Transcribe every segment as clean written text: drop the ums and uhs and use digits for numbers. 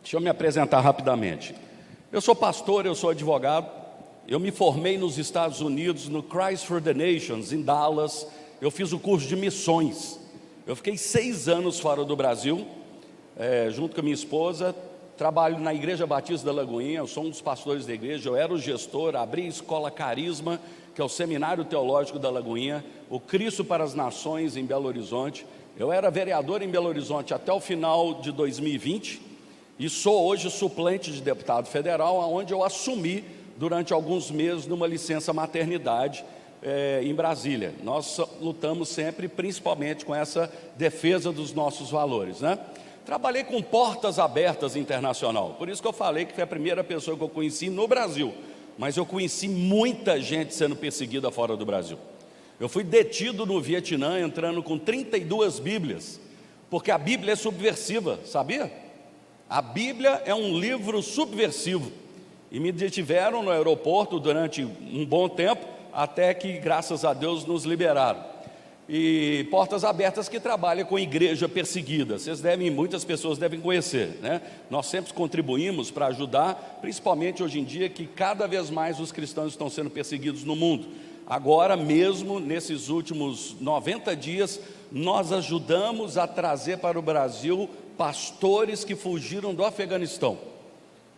Deixa eu me apresentar rapidamente. Eu sou pastor, eu sou advogado. Eu me formei nos Estados Unidos, no Christ for the Nations, em Dallas. Eu fiz o curso de missões. Eu fiquei 6 anos fora do Brasil, junto com a minha esposa. Trabalho na Igreja Batista da Lagoinha, eu sou um dos pastores da igreja. Eu era o gestor, abri a Escola Carisma, que é o Seminário Teológico da Lagoinha, o Cristo para as Nações em Belo Horizonte. Eu era vereador em Belo Horizonte até o final de 2020 e sou hoje suplente de deputado federal, onde eu assumi durante alguns meses numa licença maternidade em Brasília. Nós lutamos sempre, principalmente com essa defesa dos nossos valores, né? Trabalhei com Portas Abertas Internacional, por isso que eu falei que foi a primeira pessoa que eu conheci no Brasil, mas eu conheci muita gente sendo perseguida fora do Brasil. Eu fui detido no Vietnã, entrando com 32 Bíblias, porque a Bíblia é subversiva, sabia? A Bíblia é um livro subversivo, e me detiveram no aeroporto durante um bom tempo, até que, graças a Deus, nos liberaram. E Portas Abertas que trabalha com igreja perseguida, muitas pessoas devem conhecer, né? Nós sempre contribuímos para ajudar, principalmente hoje em dia que cada vez mais os cristãos estão sendo perseguidos no mundo. Agora mesmo, nesses últimos 90 dias, nós ajudamos a trazer para o Brasil pastores que fugiram do Afeganistão,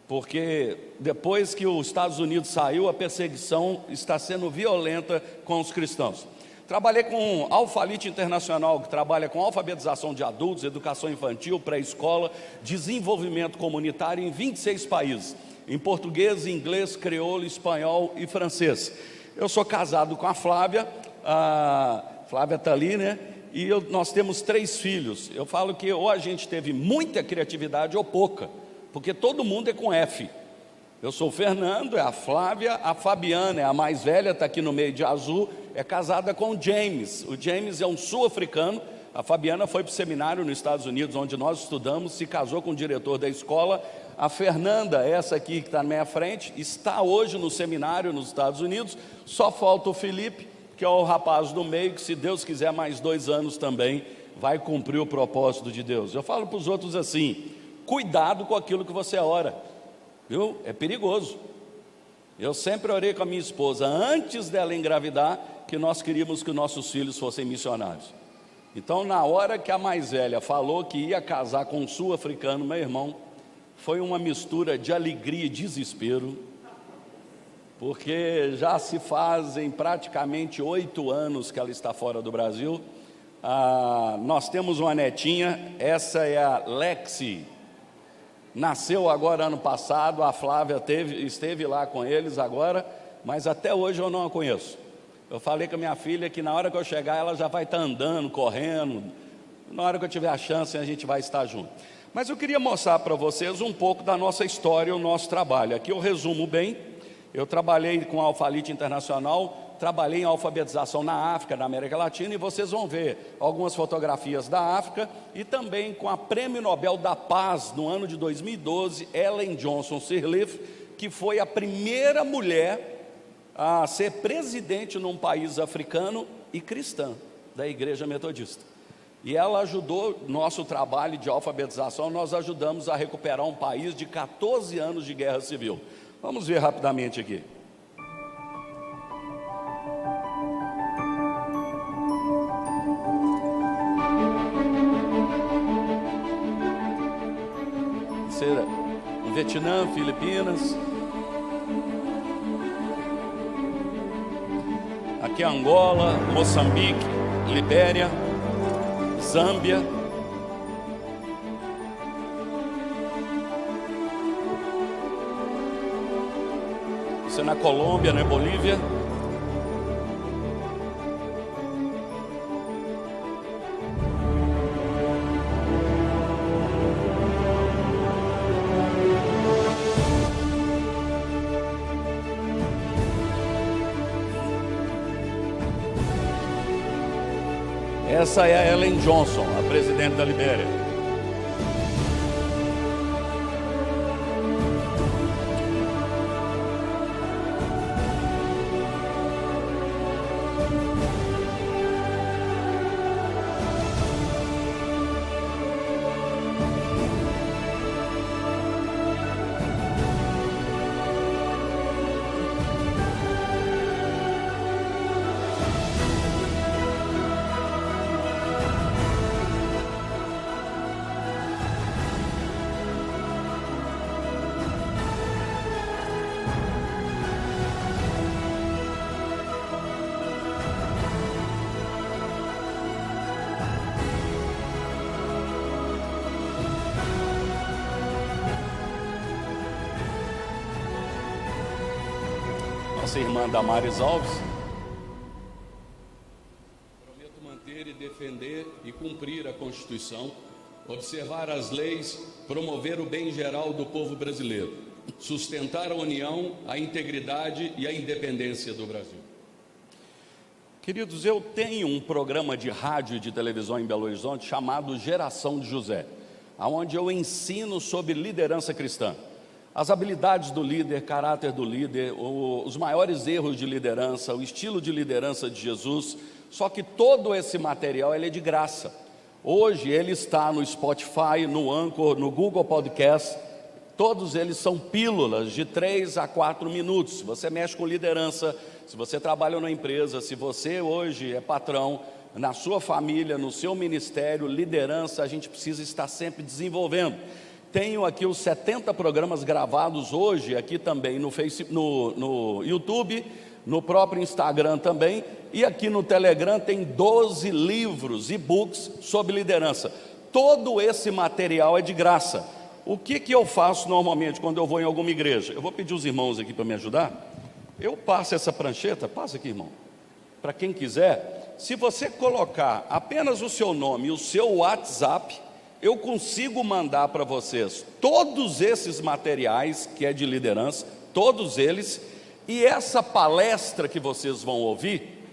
porque depois que os Estados Unidos saiu, a perseguição está sendo violenta com os cristãos. Trabalhei com Alphalete Internacional, que trabalha com alfabetização de adultos, educação infantil, pré-escola, desenvolvimento comunitário em 26 países, em português, inglês, crioulo, espanhol e francês. Eu sou casado com a Flávia está ali, né? E nós temos 3 filhos. Eu falo que ou a gente teve muita criatividade ou pouca, porque todo mundo é com F. Eu sou o Fernando, é a Flávia, a Fabiana é a mais velha, está aqui no meio de azul, é casada com o James. O James é um sul-africano. A Fabiana foi para o seminário nos Estados Unidos, onde nós estudamos, se casou com o diretor da escola. A Fernanda, essa aqui que está na minha frente, está hoje no seminário nos Estados Unidos. Só falta o Felipe, que é o rapaz do meio, que se Deus quiser mais 2 anos também, vai cumprir o propósito de Deus. Eu falo para os outros assim, cuidado com aquilo que você ora, viu? É perigoso. Eu sempre orei com a minha esposa, antes dela engravidar, que nós queríamos que nossos filhos fossem missionários. Então, na hora que a mais velha falou que ia casar com um sul-africano, meu irmão, foi uma mistura de alegria e desespero, porque já se fazem praticamente 8 anos que ela está fora do Brasil. Nós temos uma netinha, essa é a Lexi, nasceu agora ano passado. A Flávia esteve lá com eles agora, mas até hoje eu não a conheço. Eu falei com a minha filha que na hora que eu chegar ela já vai estar andando, correndo. Na hora que eu tiver a chance a gente vai estar junto. Mas eu queria mostrar para vocês um pouco da nossa história e o nosso trabalho. Aqui eu resumo bem. Eu trabalhei com a Alphalete Internacional, trabalhei em alfabetização na África, na América Latina, e vocês vão ver algumas fotografias da África, e também com a Prêmio Nobel da Paz, no ano de 2012, Ellen Johnson Sirleaf, que foi a primeira mulher a ser presidente num país africano e cristã, da Igreja Metodista. E ela ajudou nosso trabalho de alfabetização. Nós ajudamos a recuperar um país de 14 anos de guerra civil. Vamos ver rapidamente aqui. No Vietnã, Filipinas. Aqui é Angola, Moçambique, Libéria, Zâmbia. Isso é na Colômbia, na Bolívia. Essa é a Ellen Johnson, a presidente da Libéria. nossa irmã Damares Alves. Prometo manter e defender e cumprir a Constituição, observar as leis, promover o bem geral do povo brasileiro, sustentar a união, a integridade e a independência do Brasil. Queridos, eu tenho um programa de rádio e de televisão em Belo Horizonte chamado Geração de José, onde eu ensino sobre liderança cristã. As habilidades do líder, caráter do líder, os maiores erros de liderança, o estilo de liderança de Jesus. Só que todo esse material ele é de graça. Hoje ele está no Spotify, no Anchor, no Google Podcast. Todos eles são pílulas de 3 a 4 minutos. Se você mexe com liderança, se você trabalha numa empresa, se você hoje é patrão, na sua família, no seu ministério, liderança, a gente precisa estar sempre desenvolvendo. Tenho aqui os 70 programas gravados hoje, aqui também no Facebook, no YouTube, no próprio Instagram também, e aqui no Telegram tem 12 livros, e-books sobre liderança. Todo esse material é de graça. O que eu faço normalmente quando eu vou em alguma igreja? Eu vou pedir os irmãos aqui para me ajudar. Eu passo essa prancheta, passa aqui, irmão, para quem quiser. Se você colocar apenas o seu nome e o seu WhatsApp, eu consigo mandar para vocês todos esses materiais que é de liderança, todos eles, e essa palestra que vocês vão ouvir,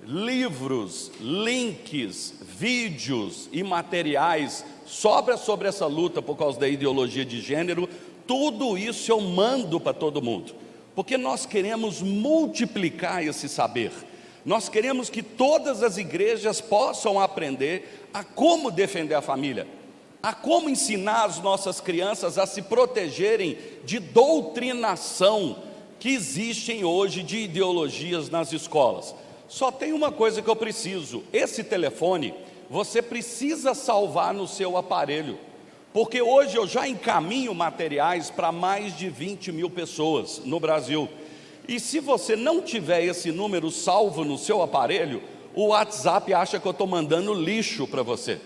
livros, links, vídeos e materiais sobre essa luta por causa da ideologia de gênero, tudo isso eu mando para todo mundo, porque nós queremos multiplicar esse saber. Nós queremos que todas as igrejas possam aprender a como defender a família, a como ensinar as nossas crianças a se protegerem de doutrinação que existem hoje de ideologias nas escolas. Só tem uma coisa que eu preciso: esse telefone você precisa salvar no seu aparelho, porque hoje eu já encaminho materiais para mais de 20 mil pessoas no Brasil. E se você não tiver esse número salvo no seu aparelho, o WhatsApp acha que eu estou mandando lixo para você,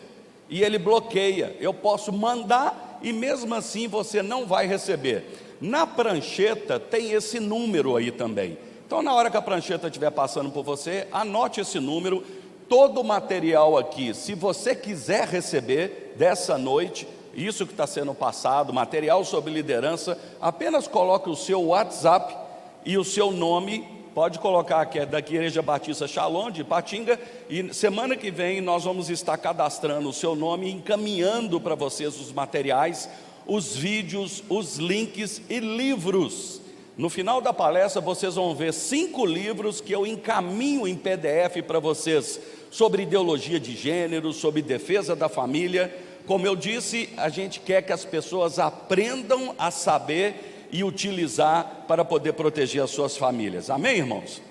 e ele bloqueia. Eu posso mandar e mesmo assim você não vai receber. Na prancheta tem esse número aí também. Então na hora que a prancheta estiver passando por você, anote esse número. Todo o material aqui, se você quiser receber dessa noite, isso que está sendo passado, material sobre liderança, apenas coloque o seu WhatsApp e o seu nome. Pode colocar que é da Igreja Batista Shalom de Ipatinga, e semana que vem nós vamos estar cadastrando o seu nome e encaminhando para vocês os materiais, os vídeos, os links e livros. No final da palestra vocês vão ver 5 livros que eu encaminho em PDF para vocês, sobre ideologia de gênero, sobre defesa da família. Como eu disse, a gente quer que as pessoas aprendam a saber e utilizar para poder proteger as suas famílias. Amém, irmãos?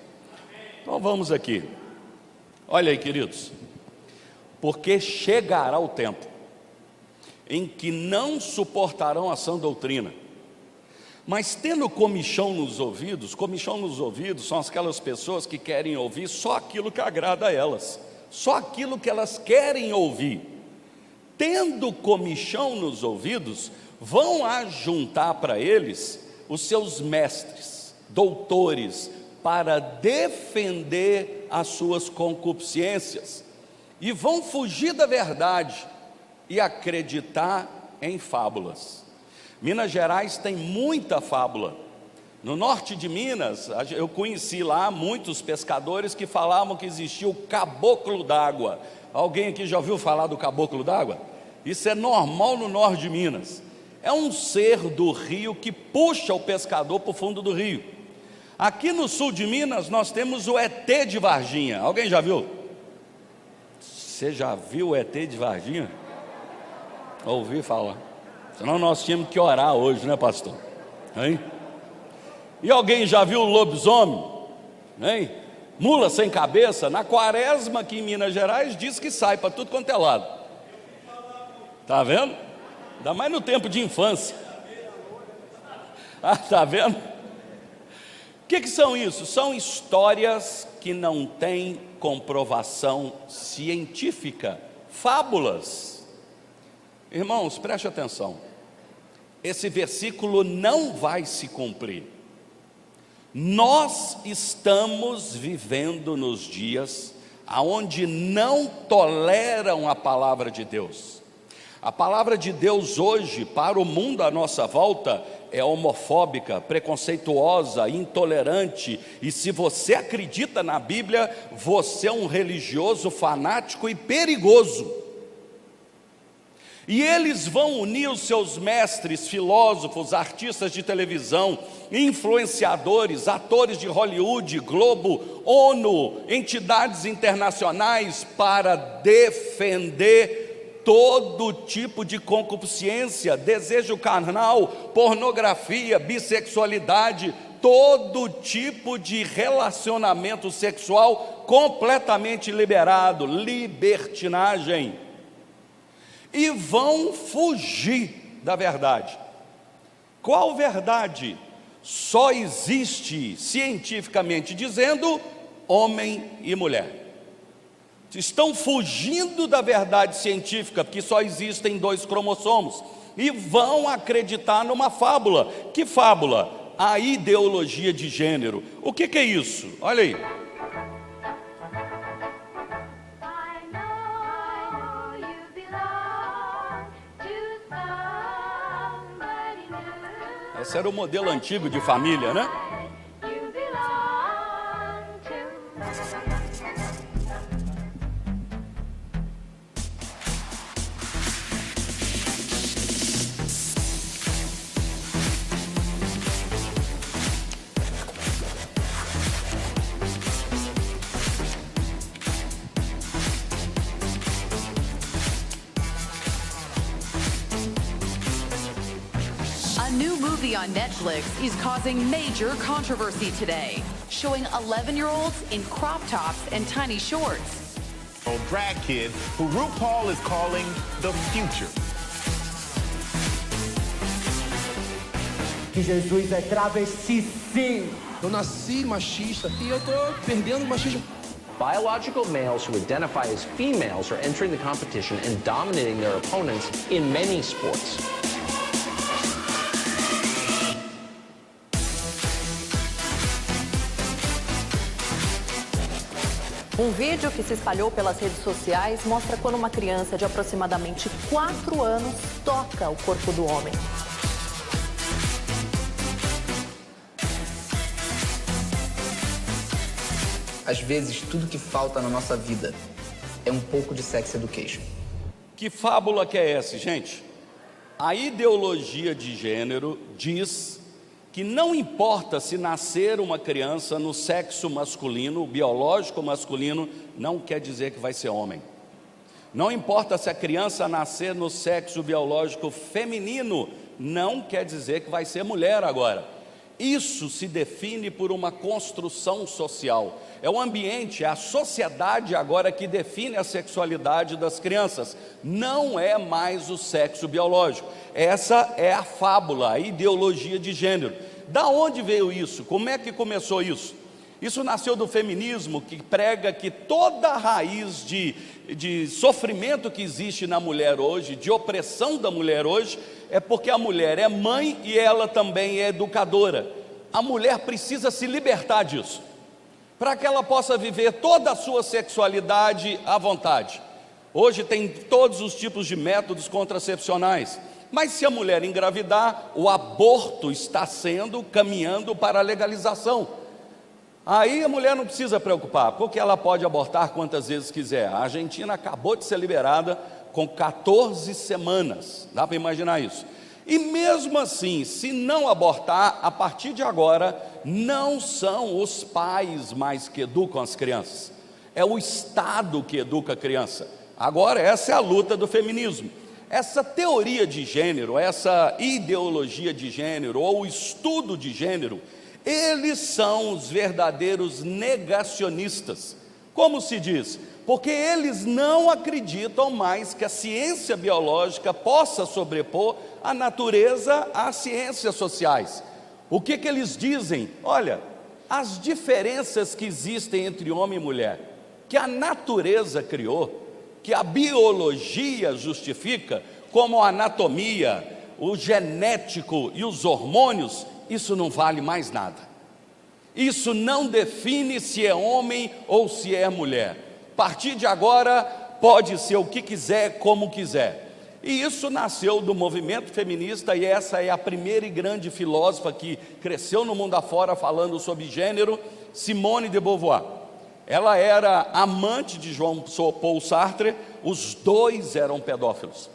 Então vamos aqui. Olha aí, queridos. Porque chegará o tempo em que não suportarão a sã doutrina, mas tendo comichão nos ouvidos são aquelas pessoas que querem ouvir só aquilo que agrada a elas, só aquilo que elas querem ouvir. Tendo comichão nos ouvidos, vão ajuntar para eles os seus mestres, doutores, para defender as suas concupiscências, e vão fugir da verdade e acreditar em fábulas. Minas Gerais tem muita fábula. No norte de Minas, eu conheci lá muitos pescadores que falavam que existia o caboclo d'água. Alguém aqui já ouviu falar do caboclo d'água? Isso é normal no norte de Minas. É um ser do rio que puxa o pescador para o fundo do rio. Aqui no sul de Minas nós temos o ET de Varginha. Alguém já viu? Você já viu o ET de Varginha? Ouvi falar. Senão nós tínhamos que orar hoje, né, pastor? Hein? E alguém já viu o lobisomem? Hein? Mula sem cabeça? Na quaresma aqui em Minas Gerais diz que sai para tudo quanto é lado. Tá vendo? Ainda mais no tempo de infância. Tá vendo? O que são isso? São histórias que não têm comprovação científica, fábulas. Irmãos, preste atenção. Esse versículo não vai se cumprir. Nós estamos vivendo nos dias onde não toleram a palavra de Deus. A palavra de Deus hoje, para o mundo à nossa volta, é homofóbica, preconceituosa, intolerante. E se você acredita na Bíblia, você é um religioso fanático e perigoso. E eles vão unir os seus mestres, filósofos, artistas de televisão, influenciadores, atores de Hollywood, Globo, ONU, entidades internacionais para defender todo tipo de concupiscência, desejo carnal, pornografia, bissexualidade, todo tipo de relacionamento sexual completamente liberado, libertinagem. E vão fugir da verdade. Qual verdade? Só existe, cientificamente dizendo, homem e mulher. Estão fugindo da verdade científica, porque só existem 2 cromossomos, e vão acreditar numa fábula. Que fábula? A ideologia de gênero. O que é isso? Olha aí. Esse era o modelo antigo de família, né? A new movie on Netflix is causing major controversy today, showing 11-year-olds in crop tops and tiny shorts. A drag kid who RuPaul is calling the future. Que Jesus é travesti, sim. Eu nasci machista e eu tô perdendo o machismo. Biological males who identify as females are entering the competition and dominating their opponents in many sports. Um vídeo que se espalhou pelas redes sociais mostra quando uma criança de aproximadamente 4 anos toca o corpo do homem. Às vezes, tudo que falta na nossa vida é um pouco de sex education. Que fábula que é essa, gente? A ideologia de gênero diz que não importa se nascer uma criança no sexo masculino, o biológico masculino, não quer dizer que vai ser homem. Não importa se a criança nascer no sexo biológico feminino, não quer dizer que vai ser mulher agora. Isso se define por uma construção social. É o ambiente, é a sociedade agora que define a sexualidade das crianças. Não é mais o sexo biológico. Essa é a fábula, a ideologia de gênero. Da onde veio isso? Como é que começou isso? Isso nasceu do feminismo, que prega que toda a raiz de sofrimento que existe na mulher hoje, de opressão da mulher hoje, é porque a mulher é mãe e ela também é educadora. A mulher precisa se libertar disso, para que ela possa viver toda a sua sexualidade à vontade. Hoje tem todos os tipos de métodos contracepcionais, mas se a mulher engravidar, o aborto está caminhando para a legalização. Aí a mulher não precisa preocupar, porque ela pode abortar quantas vezes quiser. A Argentina acabou de ser liberada com 14 semanas, dá para imaginar isso. E mesmo assim, se não abortar, a partir de agora, não são os pais mais que educam as crianças, é o Estado que educa a criança. Agora essa é a luta do feminismo. Essa teoria de gênero, essa ideologia de gênero, ou o estudo de gênero, eles são os verdadeiros negacionistas. Como se diz? Porque eles não acreditam mais que a ciência biológica possa sobrepor a natureza às ciências sociais. O que eles dizem? Olha, as diferenças que existem entre homem e mulher, que a natureza criou, que a biologia justifica, como a anatomia, o genético e os hormônios, isso não vale mais nada. Isso não define se é homem ou se é mulher. A partir de agora, pode ser o que quiser, como quiser. E isso nasceu do movimento feminista, e essa é a primeira e grande filósofa que cresceu no mundo afora falando sobre gênero, Simone de Beauvoir. Ela era amante de Jean Paul Sartre, os dois eram pedófilos.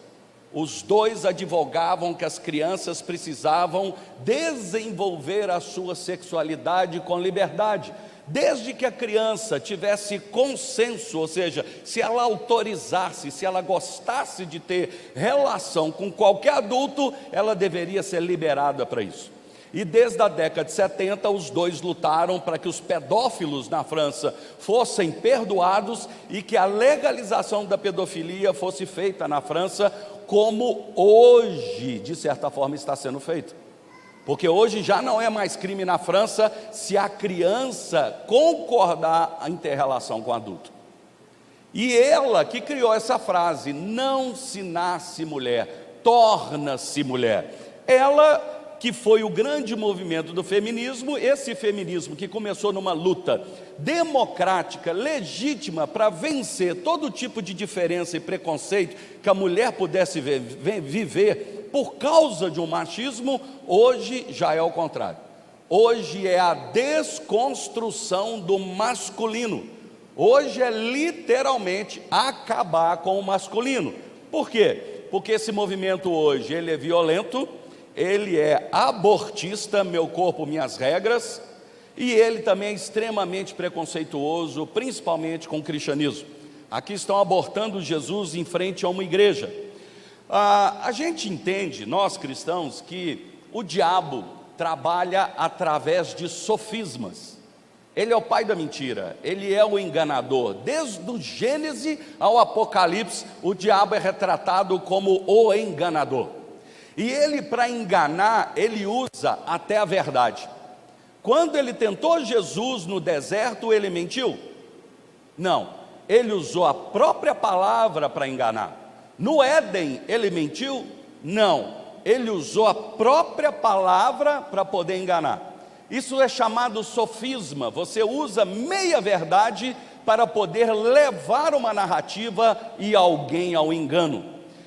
Os dois advogavam que as crianças precisavam desenvolver a sua sexualidade com liberdade. Desde que a criança tivesse consenso, ou seja, se ela autorizasse, se ela gostasse de ter relação com qualquer adulto, ela deveria ser liberada para isso. E desde a década de 70, os dois lutaram para que os pedófilos na França fossem perdoados e que a legalização da pedofilia fosse feita na França, como hoje, de certa forma, está sendo feito. Porque hoje já não é mais crime na França se a criança concordar em ter relação com o adulto. E ela que criou essa frase, não se nasce mulher, torna-se mulher. Ela que foi o grande movimento do feminismo, esse feminismo que começou numa luta democrática, legítima, para vencer todo tipo de diferença e preconceito que a mulher pudesse viver por causa de um machismo, hoje já é o contrário. Hoje é a desconstrução do masculino. Hoje é literalmente acabar com o masculino. Por quê? Porque esse movimento hoje, ele é violento, ele é abortista, meu corpo, minhas regras, e ele também é extremamente preconceituoso, principalmente com o cristianismo. Aqui estão abortando Jesus em frente a uma igreja. A gente entende, nós cristãos, que o diabo trabalha através de sofismas. Ele é o pai da mentira, ele é o enganador. Desde o Gênesis ao Apocalipse, o diabo é retratado como o enganador. E ele, para enganar, ele usa até a verdade. Quando ele tentou Jesus no deserto, ele mentiu? Não, ele usou a própria palavra para enganar. No Éden, ele mentiu? Não, ele usou a própria palavra para poder enganar. Isso é chamado sofisma. Você usa meia verdade para poder levar uma narrativa e alguém ao engano.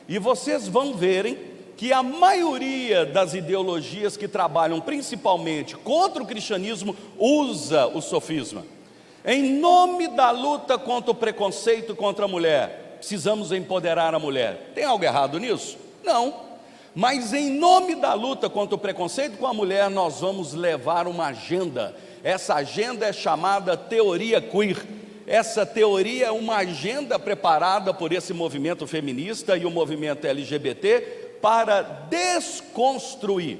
E vocês vão verem que a maioria das ideologias que trabalham principalmente contra o cristianismo usa o sofisma. Em nome da luta contra o preconceito contra a mulher, precisamos empoderar a mulher. Tem algo errado nisso? Não. Mas em nome da luta contra o preconceito com a mulher, nós vamos levar uma agenda. Essa agenda é chamada teoria queer. Essa teoria é uma agenda preparada por esse movimento feminista e o movimento LGBT para desconstruir,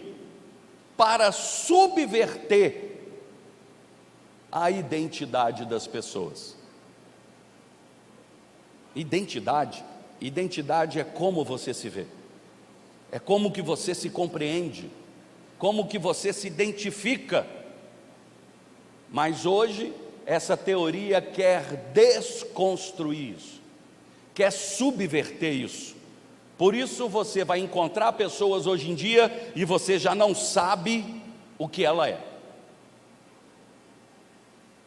para subverter a identidade das pessoas. Identidade é como você se vê. É como que você se compreende, como que você se identifica. Mas hoje, essa teoria quer desconstruir isso, quer subverter isso. Por isso você vai encontrar pessoas hoje em dia e você já não sabe o que ela é.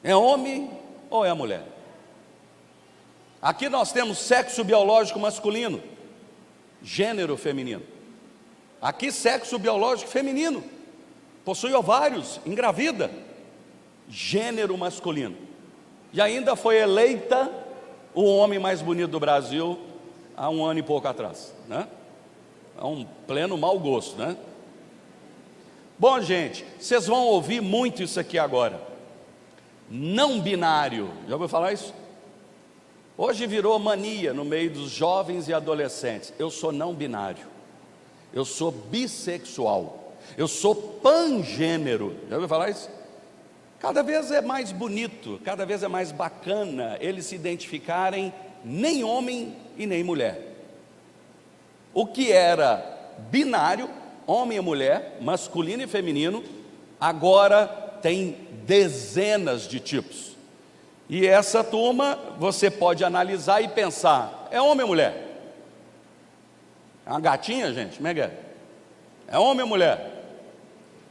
É homem ou é mulher? Aqui nós temos sexo biológico masculino, gênero feminino. Aqui sexo biológico feminino, possui ovários, engravida, gênero masculino. E ainda foi eleita o homem mais bonito do Brasil há um ano e pouco atrás, né? É um pleno mau gosto, né? Bom, gente, vocês vão ouvir muito isso aqui agora. Não binário, já ouviu falar isso? Hoje virou mania no meio dos jovens e adolescentes. Eu sou não binário, eu sou bissexual, eu sou pangênero, já ouviu falar isso? Cada vez é mais bonito, cada vez é mais bacana eles se identificarem nem homem e nem mulher. O que era binário, homem e mulher, masculino e feminino, agora tem dezenas de tipos. E essa turma você pode analisar e pensar, é homem ou mulher? É uma gatinha, gente? Como é que é? É homem ou mulher?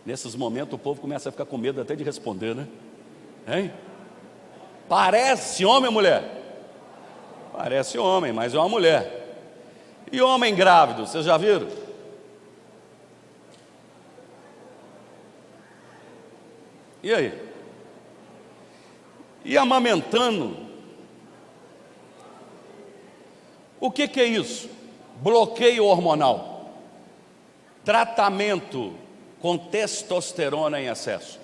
Nesses momentos o povo começa a ficar com medo até de responder, né? Hein? Parece homem ou mulher? Parece homem, mas é uma mulher. E homem grávido, vocês já viram? E aí? E amamentando? O que é isso? Bloqueio hormonal. Tratamento com testosterona em excesso.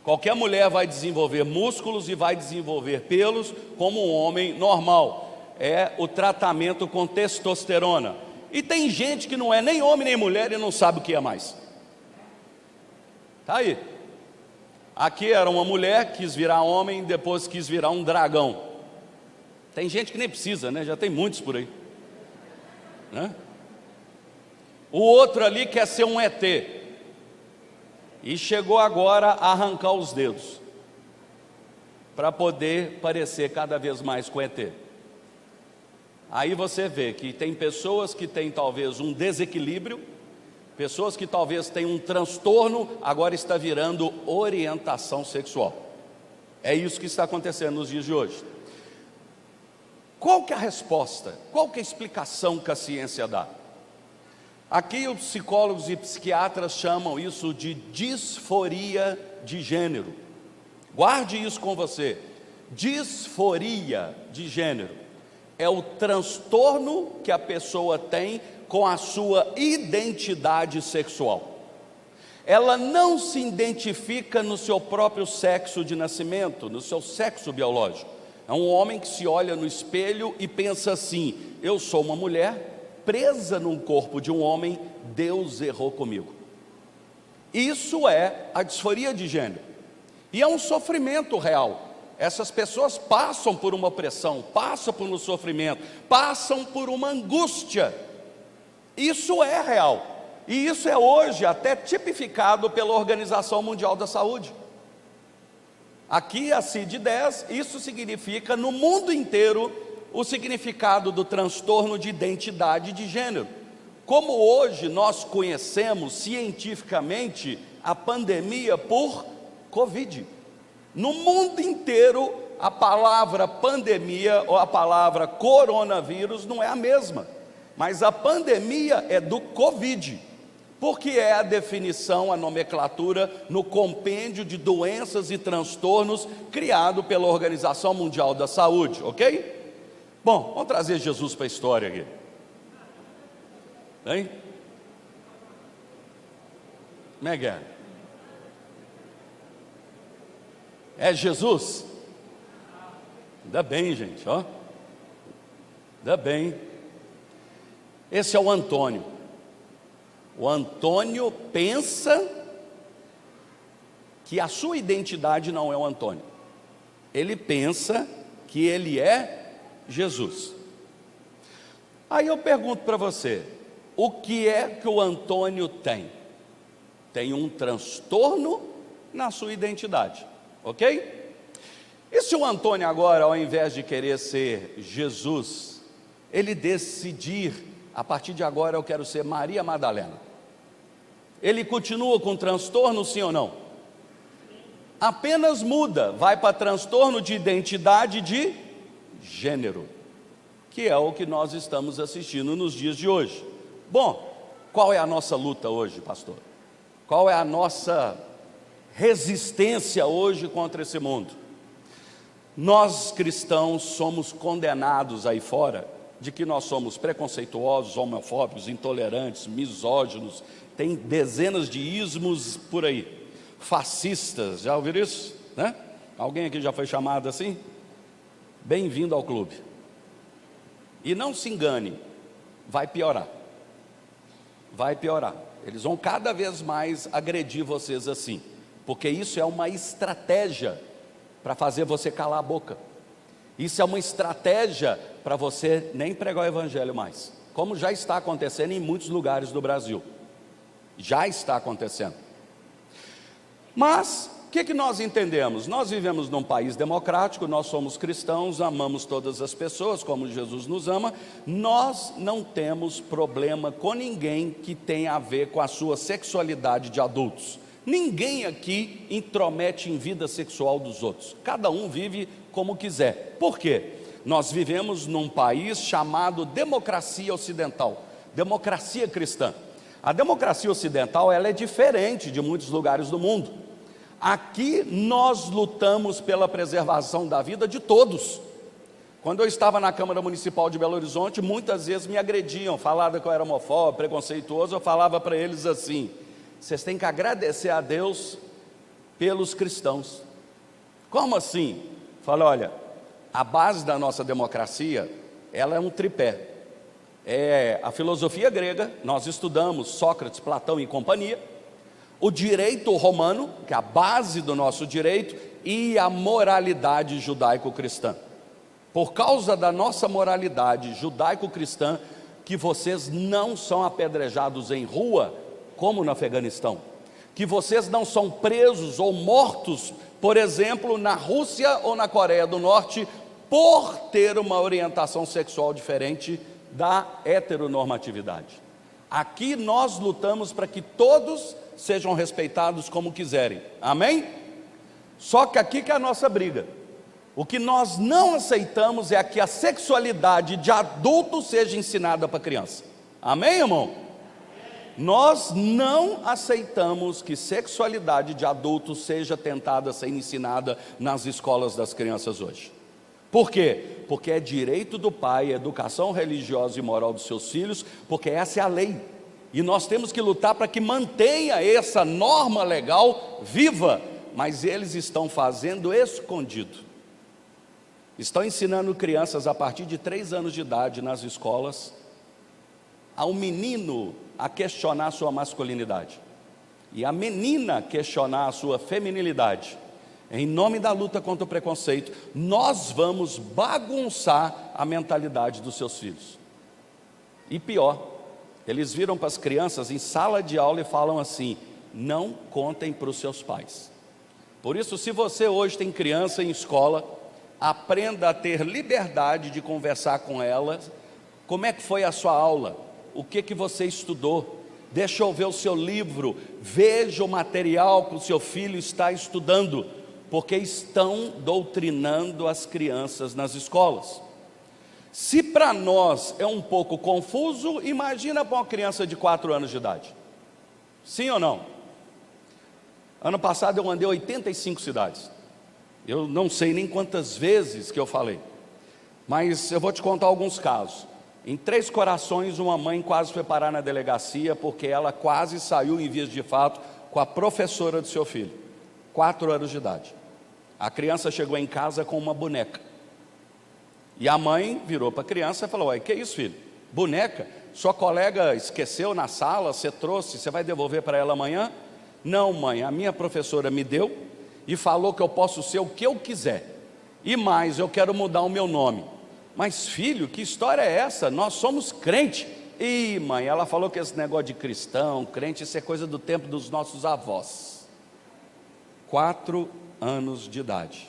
Qualquer mulher vai desenvolver músculos e vai desenvolver pelos como um homem normal. É o tratamento com testosterona. E tem gente que não é nem homem nem mulher e não sabe o que é mais. Tá aí. Aqui era uma mulher, quis virar homem, depois quis virar um dragão. Tem gente que nem precisa, né? Já tem muitos por aí, né? O outro ali quer ser um ET. E chegou agora a arrancar os dedos para poder parecer cada vez mais com ET. Aí você vê que tem pessoas que têm talvez um desequilíbrio, pessoas que talvez têm um transtorno, agora está virando orientação sexual. É isso que está acontecendo nos dias de hoje. Qual que é a resposta? Qual que é a explicação que a ciência dá? Aqui os psicólogos e psiquiatras chamam isso de disforia de gênero. Guarde isso com você. Disforia de gênero é o transtorno que a pessoa tem com a sua identidade sexual. Ela não se identifica no seu próprio sexo de nascimento, no seu sexo biológico. É um homem que se olha no espelho e pensa assim: eu sou uma mulher presa num corpo de um homem, Deus errou comigo. Isso é a disforia de gênero. E é um sofrimento real. Essas pessoas passam por uma opressão, passam por um sofrimento, passam por uma angústia. Isso é real. E isso é hoje até tipificado pela Organização Mundial da Saúde. Aqui a CID-10, isso significa no mundo inteiro o significado do transtorno de identidade de gênero. Como hoje nós conhecemos cientificamente a pandemia por Covid. No mundo inteiro, a palavra pandemia ou a palavra coronavírus não é a mesma, mas a pandemia é do Covid, porque é a definição, a nomenclatura no compêndio de doenças e transtornos criado pela Organização Mundial da Saúde, ok? Bom, vamos trazer Jesus para a história aqui. Hein? Como é que é? É Jesus? Ainda bem, gente, ó. Ainda bem. Esse é o Antônio. O Antônio pensa que a sua identidade não é o Antônio. Ele pensa que ele é Jesus. Aí eu pergunto para você, o que é que o Antônio tem? Tem um transtorno na sua identidade. Ok? E se o Antônio agora, ao invés de querer ser Jesus, ele decidir, a partir de agora eu quero ser Maria Madalena, ele continua com transtorno, sim ou não? Apenas muda, vai para transtorno de identidade de gênero, que é o que nós estamos assistindo nos dias de hoje. Bom, qual é a nossa luta hoje, pastor? Qual é a nossa resistência hoje contra esse mundo? Nós cristãos somos condenados aí fora de que nós somos preconceituosos, homofóbicos, intolerantes, misóginos, tem dezenas de ismos por aí, fascistas, já ouviram isso? Né? Alguém aqui já foi chamado assim? Bem-vindo ao clube. E não se engane, vai piorar. Vai piorar. Eles vão cada vez mais agredir vocês assim, porque isso é uma estratégia para fazer você calar a boca. Isso é uma estratégia para você nem pregar o evangelho mais, como já está acontecendo em muitos lugares do Brasil. Já está acontecendo. Mas o que nós entendemos? Nós vivemos num país democrático, nós somos cristãos, amamos todas as pessoas como Jesus nos ama. Nós não temos problema com ninguém que tenha a ver com a sua sexualidade de adultos. Ninguém aqui intromete em vida sexual dos outros. Cada um vive como quiser. Por quê? Nós vivemos num país chamado democracia ocidental, democracia cristã. A democracia ocidental, ela é diferente de muitos lugares do mundo. Aqui nós lutamos pela preservação da vida de todos. Quando eu estava na Câmara Municipal de Belo Horizonte, muitas vezes me agrediam, falavam que eu era homofóbico, preconceituoso. Eu falava para eles assim: vocês têm que agradecer a Deus pelos cristãos. Como assim? Falei, olha, a base da nossa democracia, ela é um tripé. É a filosofia grega, nós estudamos Sócrates, Platão e companhia, o direito romano, que é a base do nosso direito, e a moralidade judaico-cristã. Por causa da nossa moralidade judaico-cristã, que vocês não são apedrejados em rua, como no Afeganistão, que vocês não são presos ou mortos, por exemplo, na Rússia ou na Coreia do Norte, por ter uma orientação sexual diferente da heteronormatividade. Aqui nós lutamos para que todos sejam respeitados como quiserem, amém? Só que aqui que é a nossa briga. O que nós não aceitamos é que a sexualidade de adulto seja ensinada para criança, amém, irmão? Nós não aceitamos que sexualidade de adulto seja tentada a ser ensinada nas escolas das crianças hoje. Por quê? Porque é direito do pai, educação religiosa e moral dos seus filhos, porque essa é a lei. E nós temos que lutar para que mantenha essa norma legal viva, mas eles estão fazendo escondido. Estão ensinando crianças a partir de 3 anos de idade nas escolas, ao menino a questionar a sua masculinidade, e a menina questionar a sua feminilidade. Em nome da luta contra o preconceito, nós vamos bagunçar a mentalidade dos seus filhos. E pior, eles viram para as crianças em sala de aula e falam assim: não contem para os seus pais. Por isso, se você hoje tem criança em escola, aprenda a ter liberdade de conversar com elas. Como é que foi a sua aula? O que você estudou? Deixa eu ver o seu livro, veja o material que o seu filho está estudando, porque estão doutrinando as crianças nas escolas. Se para nós é um pouco confuso, imagina para uma criança de 4 anos de idade. Sim ou não? Ano passado eu andei 85 cidades. Eu não sei nem quantas vezes que eu falei, mas eu vou te contar alguns casos. Em Três Corações, uma mãe quase foi parar na delegacia porque ela quase saiu em vias de fato com a professora do seu filho, 4 anos de idade. A criança chegou em casa com uma boneca, e a mãe virou para a criança e falou: ué, que é isso, filho? Boneca? Sua colega esqueceu na sala, você trouxe, você vai devolver para ela amanhã? Não, mãe, a minha professora me deu e falou que eu posso ser o que eu quiser, e mais, eu quero mudar o meu nome. Mas filho, que história é essa? Nós somos crente. Ih, mãe, ela falou que esse negócio de cristão, crente, isso é coisa do tempo dos nossos avós. 4 anos de idade.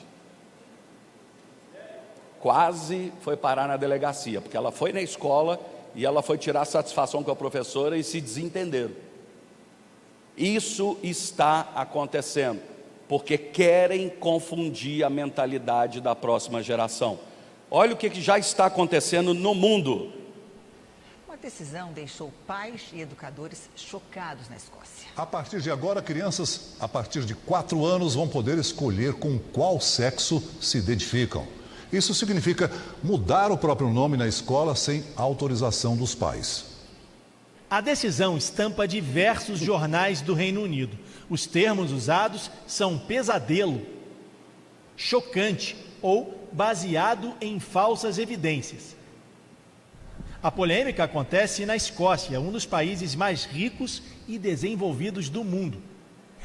Quase foi parar na delegacia, porque ela foi na escola e ela foi tirar satisfação com a professora e se desentenderam. Isso está acontecendo, porque querem confundir a mentalidade da próxima geração. Olha o que já está acontecendo no mundo. Uma decisão deixou pais e educadores chocados na Escócia. A partir de agora, crianças a partir de 4 anos vão poder escolher com qual sexo se identificam. Isso significa mudar o próprio nome na escola sem autorização dos pais. A decisão estampa diversos jornais do Reino Unido. Os termos usados são pesadelo, chocante ou baseado em falsas evidências. A polêmica acontece na Escócia, um dos países mais ricos e desenvolvidos do mundo.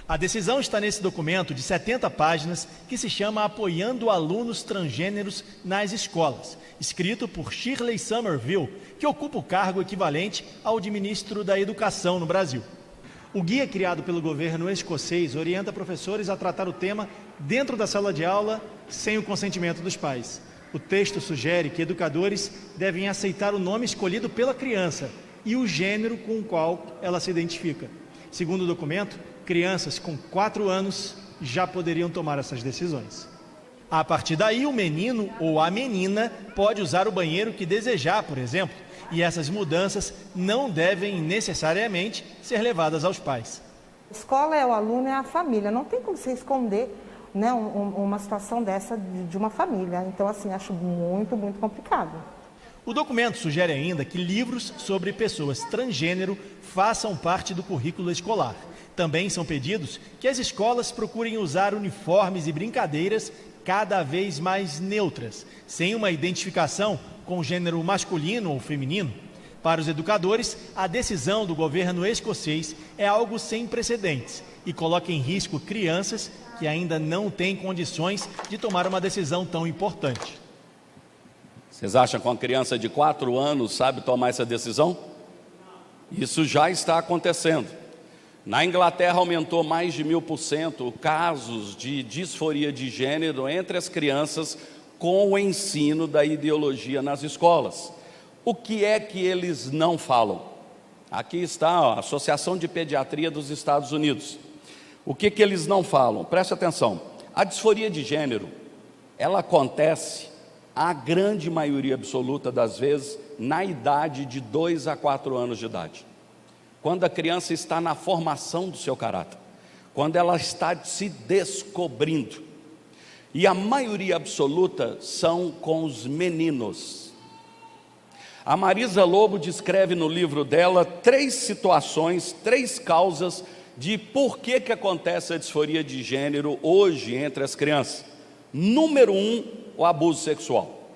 A decisão está nesse documento de 70 páginas que se chama Apoiando Alunos Transgêneros nas Escolas, escrito por Shirley Somerville, que ocupa o cargo equivalente ao de ministro da Educação no Brasil. O guia criado pelo governo escocês orienta professores a tratar o tema dentro da sala de aula sem o consentimento dos pais. O texto sugere que educadores devem aceitar o nome escolhido pela criança e o gênero com o qual ela se identifica. Segundo o documento, crianças com 4 anos já poderiam tomar essas decisões. A partir daí, o menino ou a menina pode usar o banheiro que desejar, por exemplo, e essas mudanças não devem necessariamente ser levadas aos pais. A escola é o aluno, é a família. Não tem como você esconder, né, uma situação dessa de uma família. Então, assim, acho muito, muito complicado. O documento sugere ainda que livros sobre pessoas transgênero façam parte do currículo escolar. Também são pedidos que as escolas procurem usar uniformes e brincadeiras cada vez mais neutras, sem uma identificação com o gênero masculino ou feminino. Para os educadores, a decisão do governo escocês é algo sem precedentes e coloca em risco crianças que ainda não têm condições de tomar uma decisão tão importante. Vocês acham que uma criança de 4 anos sabe tomar essa decisão? Isso já está acontecendo. Na Inglaterra aumentou mais de 1000% casos de disforia de gênero entre as crianças com o ensino da ideologia nas escolas. O que é que eles não falam? Aqui está a Associação de Pediatria dos Estados Unidos. O que eles não falam? Preste atenção. A disforia de gênero, ela acontece, a grande maioria absoluta das vezes, na idade de 2 a 4 anos de idade. Quando a criança está na formação do seu caráter, quando ela está se descobrindo. E a maioria absoluta são com os meninos. A Marisa Lobo descreve no livro dela 3 situações, 3 causas de por que acontece a disforia de gênero hoje entre as crianças. Número 1, o abuso sexual.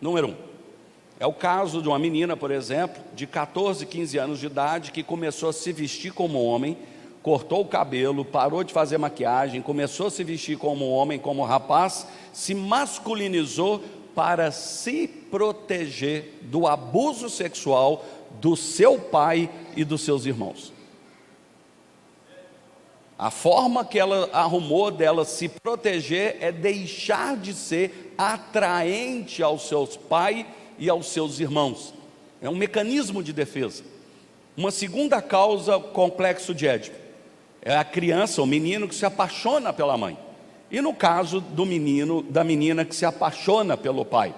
Número 1. É o caso de uma menina, por exemplo, de 14, 15 anos de idade, que começou a se vestir como homem, cortou o cabelo, parou de fazer maquiagem, começou a se vestir como homem, como rapaz, se masculinizou para se proteger do abuso sexual do seu pai e dos seus irmãos. A forma que ela arrumou dela se proteger é deixar de ser atraente aos seus pais e aos seus irmãos. É um mecanismo de defesa. Uma segunda causa, complexo de Édipo. É a criança, o menino que se apaixona pela mãe. E no caso do menino, da menina que se apaixona pelo pai.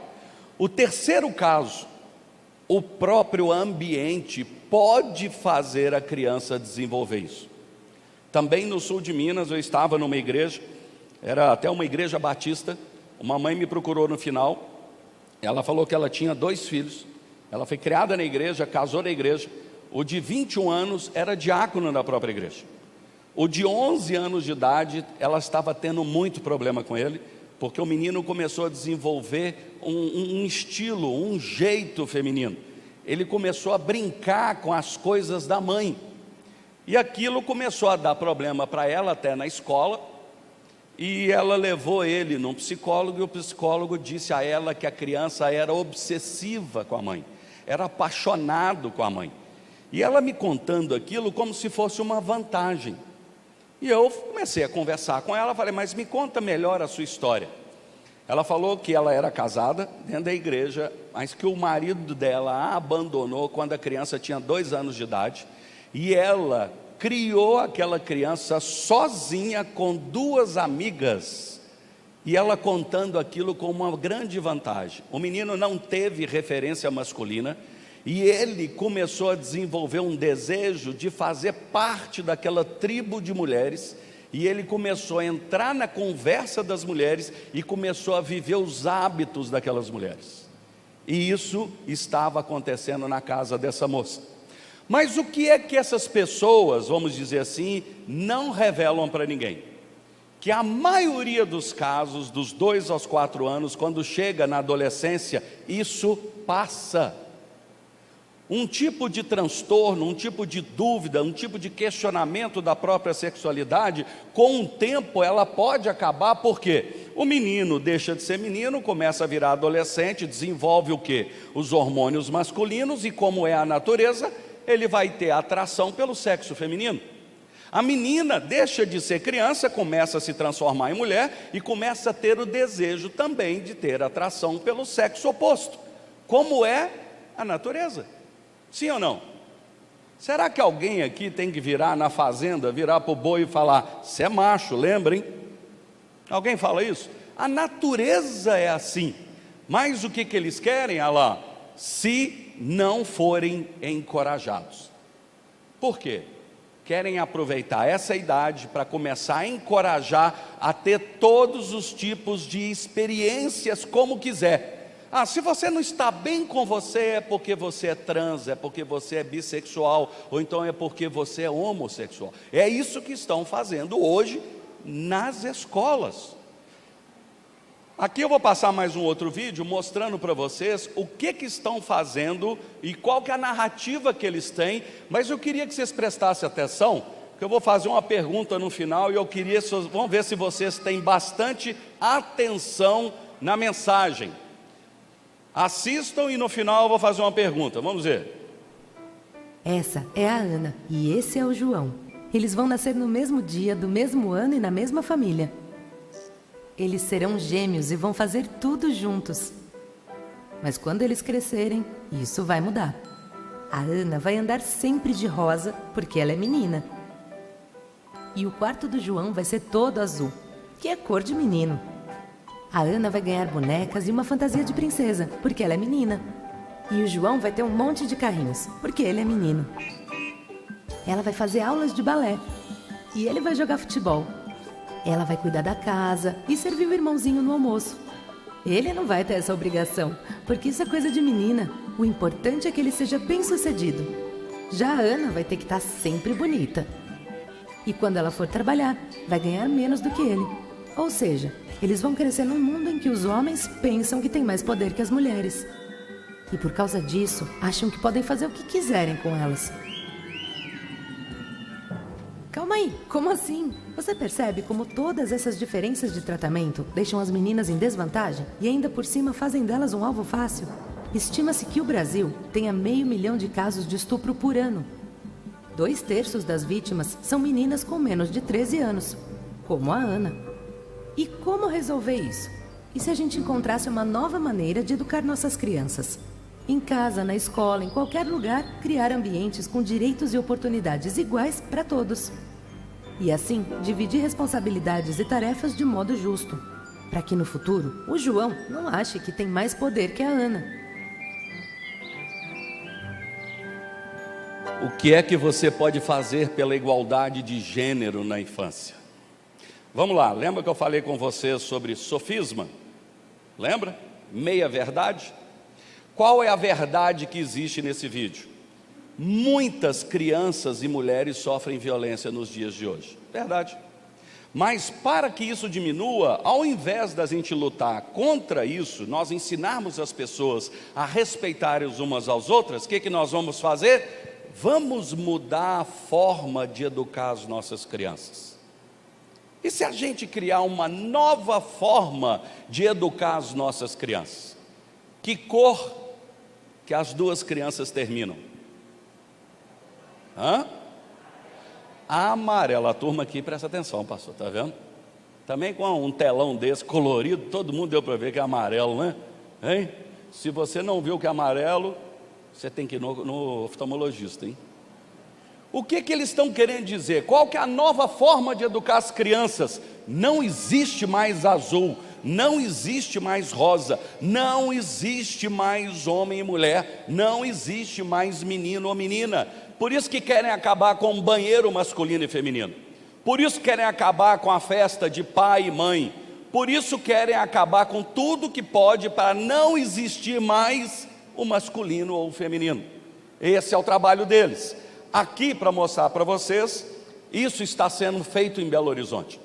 O terceiro caso, o próprio ambiente pode fazer a criança desenvolver isso. Também no sul de Minas, eu estava numa igreja, era até uma igreja batista, uma mãe me procurou no final, ela falou que ela tinha 2 filhos, ela foi criada na igreja, casou na igreja, o de 21 anos era diácono na própria igreja. O de 11 anos de idade, ela estava tendo muito problema com ele, porque o menino começou a desenvolver um estilo, um jeito feminino. Ele começou a brincar com as coisas da mãe. E aquilo começou a dar problema para ela até na escola, e ela levou ele num psicólogo, e o psicólogo disse a ela que a criança era obsessiva com a mãe, era apaixonado com a mãe. E ela me contando aquilo como se fosse uma vantagem. E eu comecei a conversar com ela, falei, mas me conta melhor a sua história. Ela falou que ela era casada dentro da igreja, mas que o marido dela a abandonou quando a criança tinha 2 anos de idade, e ela criou aquela criança sozinha com 2 amigas, e ela contando aquilo como uma grande vantagem. O menino não teve referência masculina, e ele começou a desenvolver um desejo de fazer parte daquela tribo de mulheres, e ele começou a entrar na conversa das mulheres, e começou a viver os hábitos daquelas mulheres. E isso estava acontecendo na casa dessa moça. Mas o que é que essas pessoas, vamos dizer assim, não revelam para ninguém? Que a maioria dos casos, dos 2 aos 4 anos, quando chega na adolescência, isso passa. Um tipo de transtorno, um tipo de dúvida, um tipo de questionamento da própria sexualidade, com o tempo ela pode acabar, porque o menino deixa de ser menino, começa a virar adolescente, desenvolve o quê? Os hormônios masculinos, e como é a natureza, ele vai ter atração pelo sexo feminino. A menina deixa de ser criança, começa a se transformar em mulher, e começa a ter o desejo também de ter atração pelo sexo oposto, como é a natureza. Sim ou não? Será que alguém aqui tem que virar na fazenda, virar para o boi e falar: você é macho, lembra, hein? Alguém fala isso? A natureza é assim. Mas o que eles querem, olha lá, se não forem encorajados. Por quê? Querem aproveitar essa idade para começar a encorajar a ter todos os tipos de experiências como quiser. Ah, se você não está bem com você, é porque você é trans, é porque você é bissexual, ou então é porque você é homossexual. É isso que estão fazendo hoje nas escolas. Aqui eu vou passar mais um outro vídeo mostrando para vocês o que estão fazendo e qual que é a narrativa que eles têm, mas eu queria que vocês prestassem atenção, porque eu vou fazer uma pergunta no final e eu queria, vamos ver se vocês têm bastante atenção na mensagem. Assistam e no final eu vou fazer uma pergunta, vamos ver. Essa é a Ana e esse é o João. Eles vão nascer no mesmo dia, do mesmo ano e na mesma família. Eles serão gêmeos e vão fazer tudo juntos. Mas quando eles crescerem, isso vai mudar. A Ana vai andar sempre de rosa, porque ela é menina. E o quarto do João vai ser todo azul, que é cor de menino. A Ana vai ganhar bonecas e uma fantasia de princesa, porque ela é menina. E o João vai ter um monte de carrinhos, porque ele é menino. Ela vai fazer aulas de balé. E ele vai jogar futebol. Ela vai cuidar da casa e servir o irmãozinho no almoço. Ele não vai ter essa obrigação, porque isso é coisa de menina. O importante é que ele seja bem-sucedido. Já a Ana vai ter que estar sempre bonita. E quando ela for trabalhar, vai ganhar menos do que ele. Ou seja, eles vão crescer num mundo em que os homens pensam que têm mais poder que as mulheres. E por causa disso, acham que podem fazer o que quiserem com elas. Calma aí, como assim? Você percebe como todas essas diferenças de tratamento deixam as meninas em desvantagem e ainda por cima fazem delas um alvo fácil? Estima-se que o Brasil tenha 500 mil de casos de estupro por ano. 2/3 das vítimas são meninas com menos de 13 anos, como a Ana. E como resolver isso? E se a gente encontrasse uma nova maneira de educar nossas crianças? Em casa, na escola, em qualquer lugar, criar ambientes com direitos e oportunidades iguais para todos. E assim, dividir responsabilidades e tarefas de modo justo, para que no futuro, o João não ache que tem mais poder que a Ana. O que é que você pode fazer pela igualdade de gênero na infância? Vamos lá, lembra que eu falei com vocês sobre sofisma? Lembra? Meia verdade? Qual é a verdade que existe nesse vídeo? Muitas crianças e mulheres sofrem violência nos dias de hoje. Verdade. Mas para que isso diminua, ao invés da gente lutar contra isso, nós ensinarmos as pessoas a respeitarem umas às outras, o que nós vamos fazer? Vamos mudar a forma de educar as nossas crianças. E se a gente criar uma nova forma de educar as nossas crianças? Que cor que as duas crianças terminam? Amarelo. A turma aqui presta atenção, pastor, tá vendo? Também com um telão desse colorido, todo mundo deu para ver que é amarelo, né? Hein? Se você não viu que é amarelo, você tem que ir no oftalmologista, hein? O que eles estão querendo dizer? Qual que é a nova forma de educar as crianças? Não existe mais azul, não existe mais rosa, não existe mais homem e mulher, não existe mais menino ou menina. Por isso que querem acabar com o banheiro masculino e feminino. Por isso querem acabar com a festa de pai e mãe. Por isso querem acabar com tudo que pode para não existir mais o masculino ou o feminino. Esse é o trabalho deles. Aqui, para mostrar para vocês, isso está sendo feito em Belo Horizonte.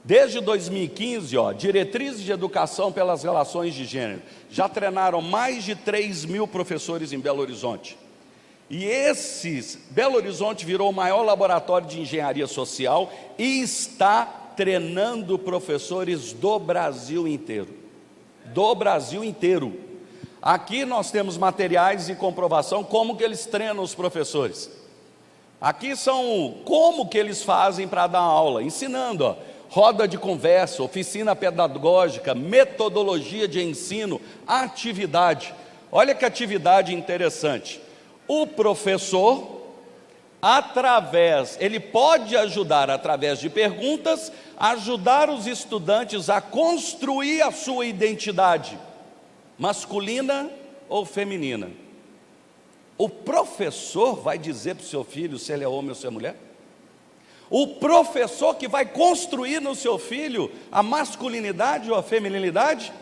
Desde 2015, diretrizes de educação pelas relações de gênero. Já treinaram mais de 3.000 professores em Belo Horizonte. E Belo Horizonte virou o maior laboratório de engenharia social e está treinando professores do Brasil inteiro. Do Brasil inteiro. Aqui nós temos materiais e comprovação como que eles treinam os professores. Aqui são como que eles fazem para dar aula, ensinando, roda de conversa, oficina pedagógica, metodologia de ensino, atividade. Olha que atividade interessante. O professor ele pode ajudar através de perguntas, ajudar os estudantes a construir a sua identidade, masculina ou feminina. O professor vai dizer para o seu filho se ele é homem ou se é mulher? O professor que vai construir no seu filho a masculinidade ou a feminilidade?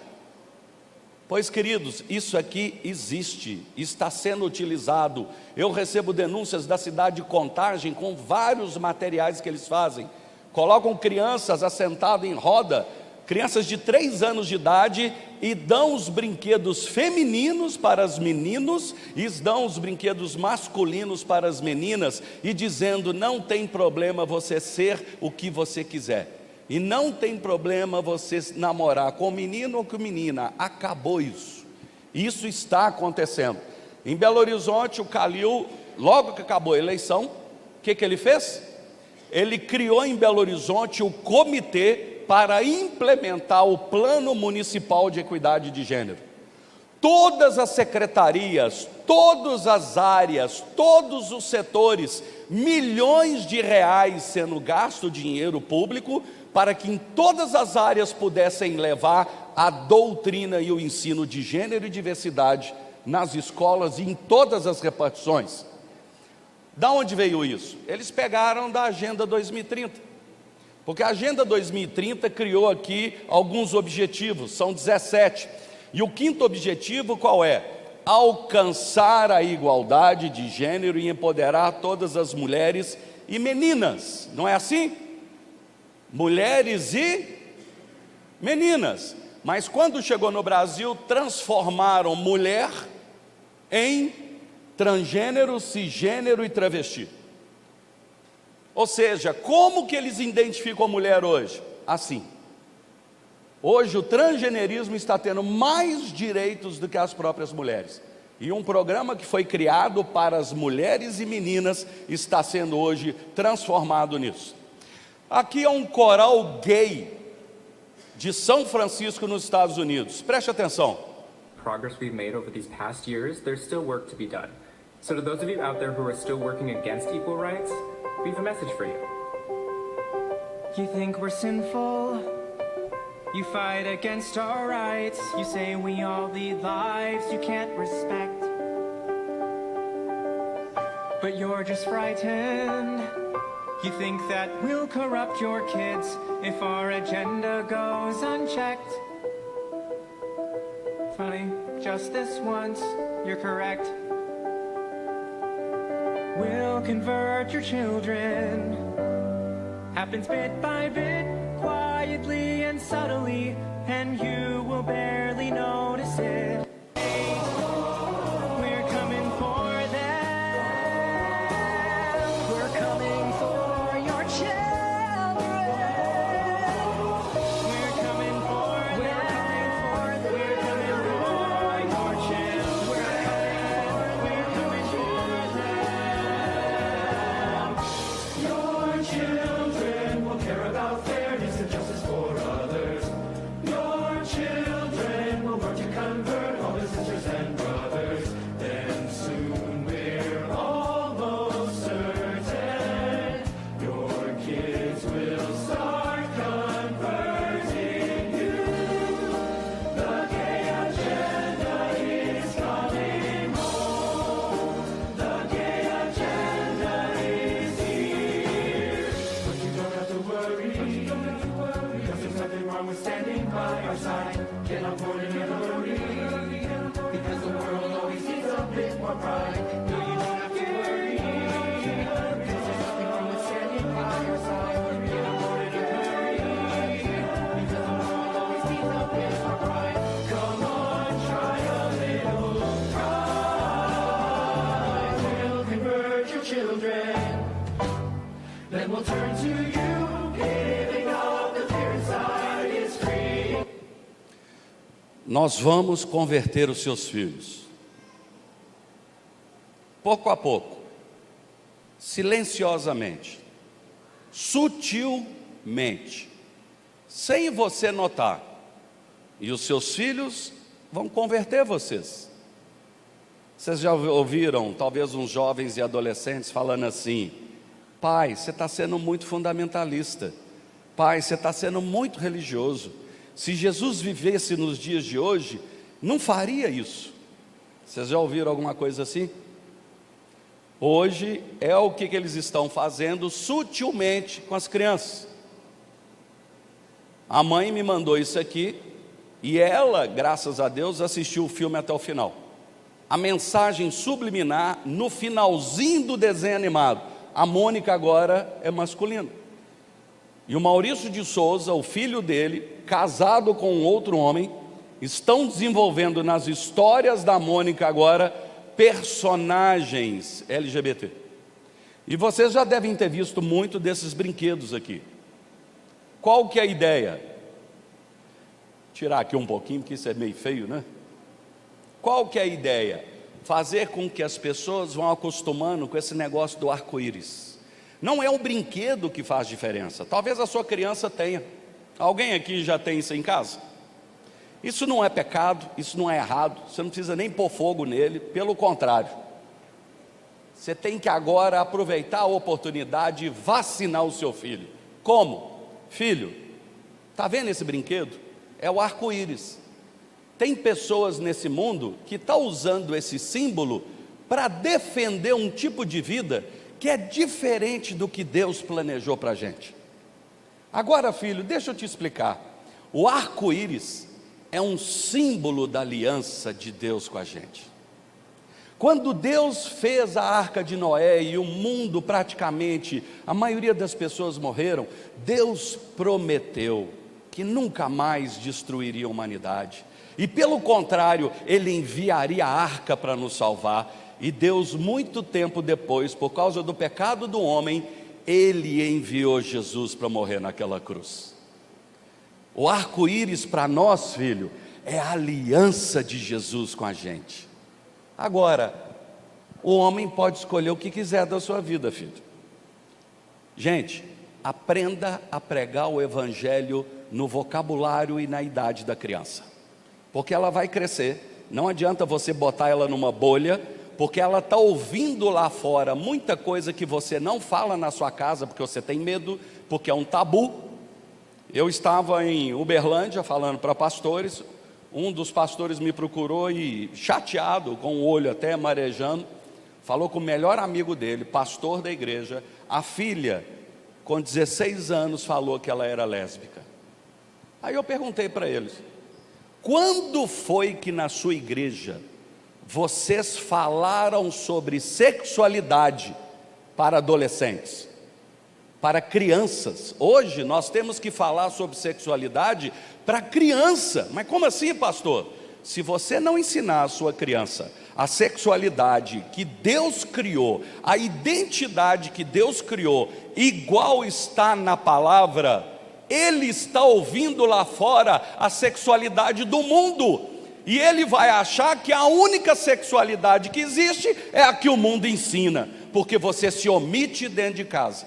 Pois, queridos, isso aqui existe, está sendo utilizado. Eu recebo denúncias da cidade de Contagem com vários materiais que eles fazem. Colocam crianças assentadas em roda, crianças de 3 anos de idade, e dão os brinquedos femininos para os meninos e dão os brinquedos masculinos para as meninas, e dizendo: não tem problema você ser o que você quiser, e não tem problema você namorar com o menino ou com a menina. Acabou isso. Isso está acontecendo. Em Belo Horizonte, o Calil, logo que acabou a eleição, o que ele fez? Ele criou em Belo Horizonte o comitê para implementar o Plano Municipal de Equidade de Gênero. Todas as secretarias, todas as áreas, todos os setores, milhões de reais sendo gasto dinheiro público para que em todas as áreas pudessem levar a doutrina e o ensino de gênero e diversidade nas escolas e em todas as repartições. Da onde veio isso? Eles pegaram da Agenda 2030. Porque a Agenda 2030 criou aqui alguns objetivos, são 17. E o 5º objetivo qual é? Alcançar a igualdade de gênero e empoderar todas as mulheres e meninas. Não é assim? Mulheres e meninas. Mas quando chegou no Brasil, transformaram mulher em transgênero, cisgênero e travesti. Ou seja, como que eles identificam a mulher hoje? Assim. Hoje o transgenerismo está tendo mais direitos do que as próprias mulheres. E um programa que foi criado para as mulheres e meninas está sendo hoje transformado nisso. Aqui é um coral gay de São Francisco, nos Estados Unidos. Preste atenção. Progress we've made over these past years, there's still work to be done. So to those of you out there who are still working against equal rights, we have a message for you. You think we're sinful? You fight against our rights. You say we all lead lives you can't respect. But you're just frightened. You think that we'll corrupt your kids if our agenda goes unchecked. Funny, just this once, you're correct. We'll convert your children. Happens bit by bit, quietly and subtly, and you will barely notice it. We're coming for them. We're coming for your children. We're coming for them. We're coming for your children. We're coming for them. Your children will care about fairness and justice for others. Your children will work to convert all the sisters and brothers. Then soon we're almost certain your kids will start converting you. The gay agenda is coming home. The gay agenda is here. But you don't have to worry. Because there's nothing wrong with standing by our side. Get on board and never worry. Because the world always needs a bit more pride. No, you don't have to worry. Because there's nothing wrong with standing by your side. Get on board and never worry. Because the world always needs a bit more pride. Come on, try a little pride. We'll convert your children. Then we'll turn to you. Giving up the fear inside is free. Nós vamos converter os seus filhos. Pouco a pouco, silenciosamente, sutilmente, sem você notar. E os seus filhos vão converter vocês. Vocês já ouviram, talvez uns jovens e adolescentes falando assim: pai, você está sendo muito fundamentalista. Pai, você está sendo muito religioso. Se Jesus vivesse nos dias de hoje, não faria isso. Vocês já ouviram alguma coisa assim? Hoje é o que eles estão fazendo sutilmente com as crianças. A mãe me mandou isso aqui e ela, graças a Deus, assistiu o filme até o final. A mensagem subliminar no finalzinho do desenho animado: a Mônica agora é masculina. E o Maurício de Souza, o filho dele, casado com um outro homem, estão desenvolvendo nas histórias da Mônica agora personagens LGBT. E vocês já devem ter visto muito desses brinquedos aqui. Qual que é a ideia? Tirar aqui um pouquinho, porque isso é meio feio, né? Qual que é a ideia? Fazer com que as pessoas vão acostumando com esse negócio do arco-íris. Não é o brinquedo que faz diferença. Talvez a sua criança tenha. Alguém aqui já tem isso em casa? Isso não é pecado, isso não é errado. Você não precisa nem pôr fogo nele. Pelo contrário, você tem que agora aproveitar a oportunidade de vacinar o seu filho. Como? Filho, está vendo esse brinquedo? É o arco-íris. Tem pessoas nesse mundo que estão usando esse símbolo para defender um tipo de vida que é diferente do que Deus planejou para a gente. Agora, filho, deixa eu te explicar. O arco-íris é um símbolo da aliança de Deus com a gente. Quando Deus fez a arca de Noé e o mundo praticamente, a maioria das pessoas morreram, Deus prometeu que nunca mais destruiria a humanidade. E pelo contrário, Ele enviaria a arca para nos salvar. E Deus, muito tempo depois, por causa do pecado do homem, Ele enviou Jesus para morrer naquela cruz. O arco-íris para nós, filho, é a aliança de Jesus com a gente. Agora, o homem pode escolher o que quiser da sua vida, filho. Gente, aprenda a pregar o evangelho no vocabulário e na idade da criança, porque ela vai crescer. Não adianta você botar ela numa bolha, porque ela está ouvindo lá fora muita coisa que você não fala na sua casa, porque você tem medo, porque é um tabu. Eu estava em Uberlândia falando para pastores. Um dos pastores me procurou e, chateado, com o olho até marejando, falou com o melhor amigo dele, pastor da igreja. A filha, com 16 anos, falou que ela era lésbica. Aí eu perguntei para eles: quando foi que na sua igreja vocês falaram sobre sexualidade para adolescentes, para crianças? Hoje nós temos que falar sobre sexualidade para criança. Mas como assim, pastor? Se você não ensinar a sua criança a sexualidade que Deus criou, a identidade que Deus criou, igual está na palavra, ele está ouvindo lá fora a sexualidade do mundo, e ele vai achar que a única sexualidade que existe é a que o mundo ensina, porque você se omite dentro de casa.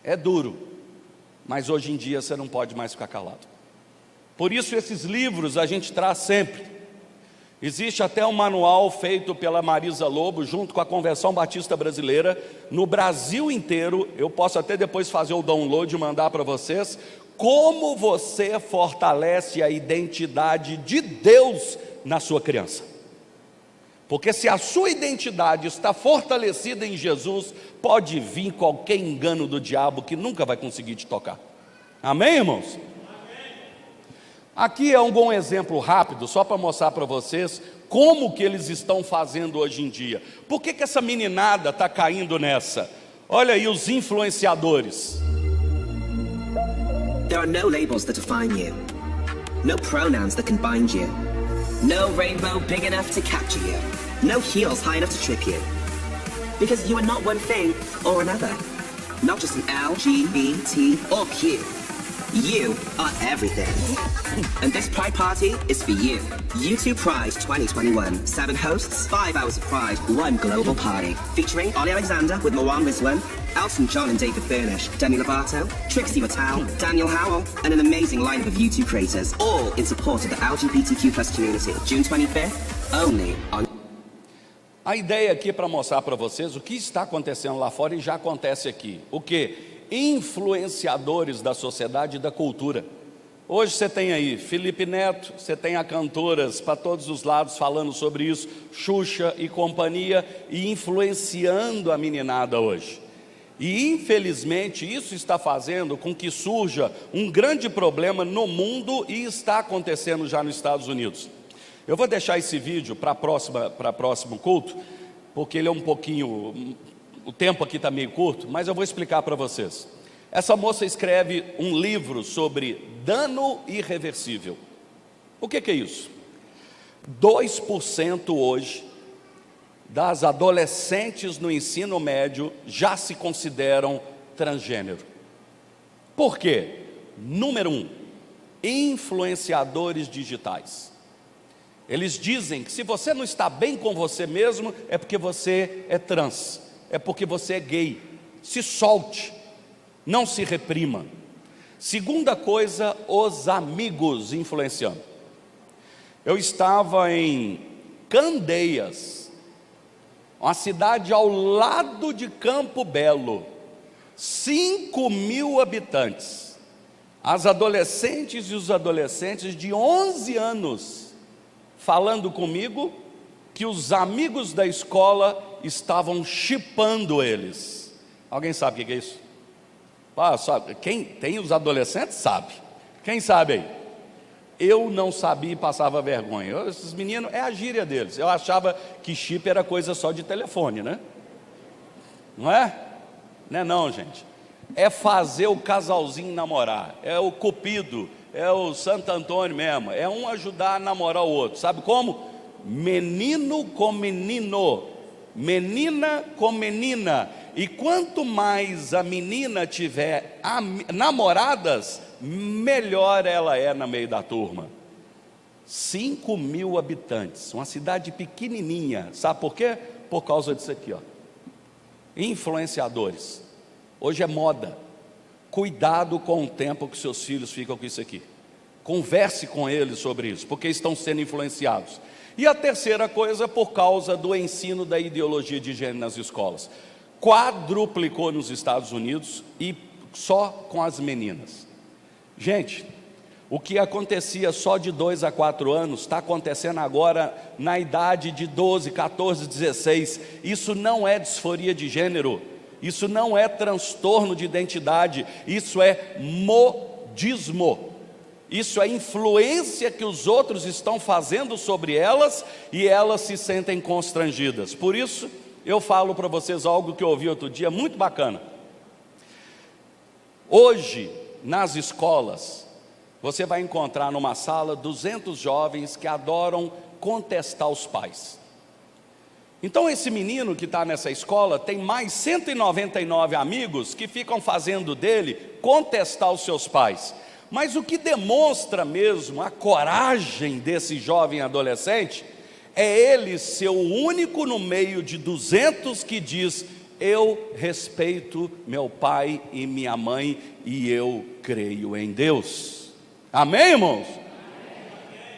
É duro, mas hoje em dia você não pode mais ficar calado. Por isso esses livros a gente traz sempre. Existe até um manual feito pela Marisa Lobo, junto com a Convenção Batista Brasileira, no Brasil inteiro. Eu posso até depois fazer o download e mandar para vocês. Como você fortalece a identidade de Deus na sua criança. Porque se a sua identidade está fortalecida em Jesus, pode vir qualquer engano do diabo que nunca vai conseguir te tocar. Amém, irmãos? Aqui é um bom exemplo rápido, só para mostrar para vocês como que eles estão fazendo hoje em dia. Por que essa meninada está caindo nessa? Olha aí os influenciadores. There are no labels that define you, no pronouns that can bind you, no rainbow big enough to capture you, no heels high enough to trip you, because you are not one thing or another, not just an L, G, B, T, or Q. You are everything. And this Pride Party is for you. U2 Pride 2021. 7 hosts, 5 hours of Pride, 1 global party. Featuring Ollie Alexander with Moran Wislan, Elton John and David Furnish, Demi Lovato, Trixie Mattel, Daniel Howell, and an amazing lineup of U2 creators, all in support of the LGBTQ+ community. June 25th, only on... A ideia aqui é para mostrar para vocês o que está acontecendo lá fora e já acontece aqui. O que? Influenciadores da sociedade e da cultura. Hoje você tem aí Felipe Neto, você tem a cantoras para todos os lados falando sobre isso, Xuxa e companhia, e influenciando a meninada hoje. E infelizmente isso está fazendo com que surja um grande problema no mundo e está acontecendo já nos Estados Unidos. Eu vou deixar esse vídeo para próximo culto, porque ele é um pouquinho, o tempo aqui está meio curto, mas eu vou explicar para vocês. Essa moça escreve um livro sobre dano irreversível. O que é isso? 2% hoje das adolescentes no ensino médio já se consideram transgênero. Por quê? Número 1, influenciadores digitais. Eles dizem que se você não está bem com você mesmo, é porque você é trans, é porque você é gay. Se solte, não se reprima. Segunda coisa, os amigos influenciando. Eu estava em Candeias, uma cidade ao lado de Campo Belo, 5.000 habitantes. As adolescentes e os adolescentes de 11 anos falando comigo que os amigos da escola estavam chipando eles. Alguém sabe o que é isso? Ah, sabe, quem tem os adolescentes sabe. Quem sabe aí? Eu não sabia e passava vergonha. Esses meninos, é a gíria deles. Eu achava que chip era coisa só de telefone, né? Não é? Não é não, gente. É fazer o casalzinho namorar. É o Cupido, é o Santo Antônio mesmo. É um ajudar a namorar o outro. Sabe como? Menino com menino, menina com menina. E quanto mais a menina tiver namoradas, melhor ela é no meio da turma. 5.000 habitantes, uma cidade pequenininha. Sabe por quê? Por causa disso aqui, ó. Influenciadores. Hoje é moda. Cuidado com o tempo que seus filhos ficam com isso aqui. Converse com eles sobre isso, porque estão sendo influenciados. E a terceira coisa, por causa do ensino da ideologia de gênero nas escolas. Quadruplicou nos Estados Unidos e só com as meninas. Gente, o que acontecia só de 2 a 4 anos, está acontecendo agora na idade de 12, 14, 16. Isso não é disforia de gênero, isso não é transtorno de identidade, isso é modismo. Isso é influência que os outros estão fazendo sobre elas e elas se sentem constrangidas. Por isso, eu falo para vocês algo que eu ouvi outro dia, muito bacana. Hoje, nas escolas, você vai encontrar numa sala 200 jovens que adoram contestar os pais. Então esse menino que está nessa escola tem mais 199 amigos que ficam fazendo dele contestar os seus pais. Mas o que demonstra mesmo a coragem desse jovem adolescente é ele ser o único no meio de 200 que diz: eu respeito meu pai e minha mãe e eu creio em Deus. Amém, irmãos?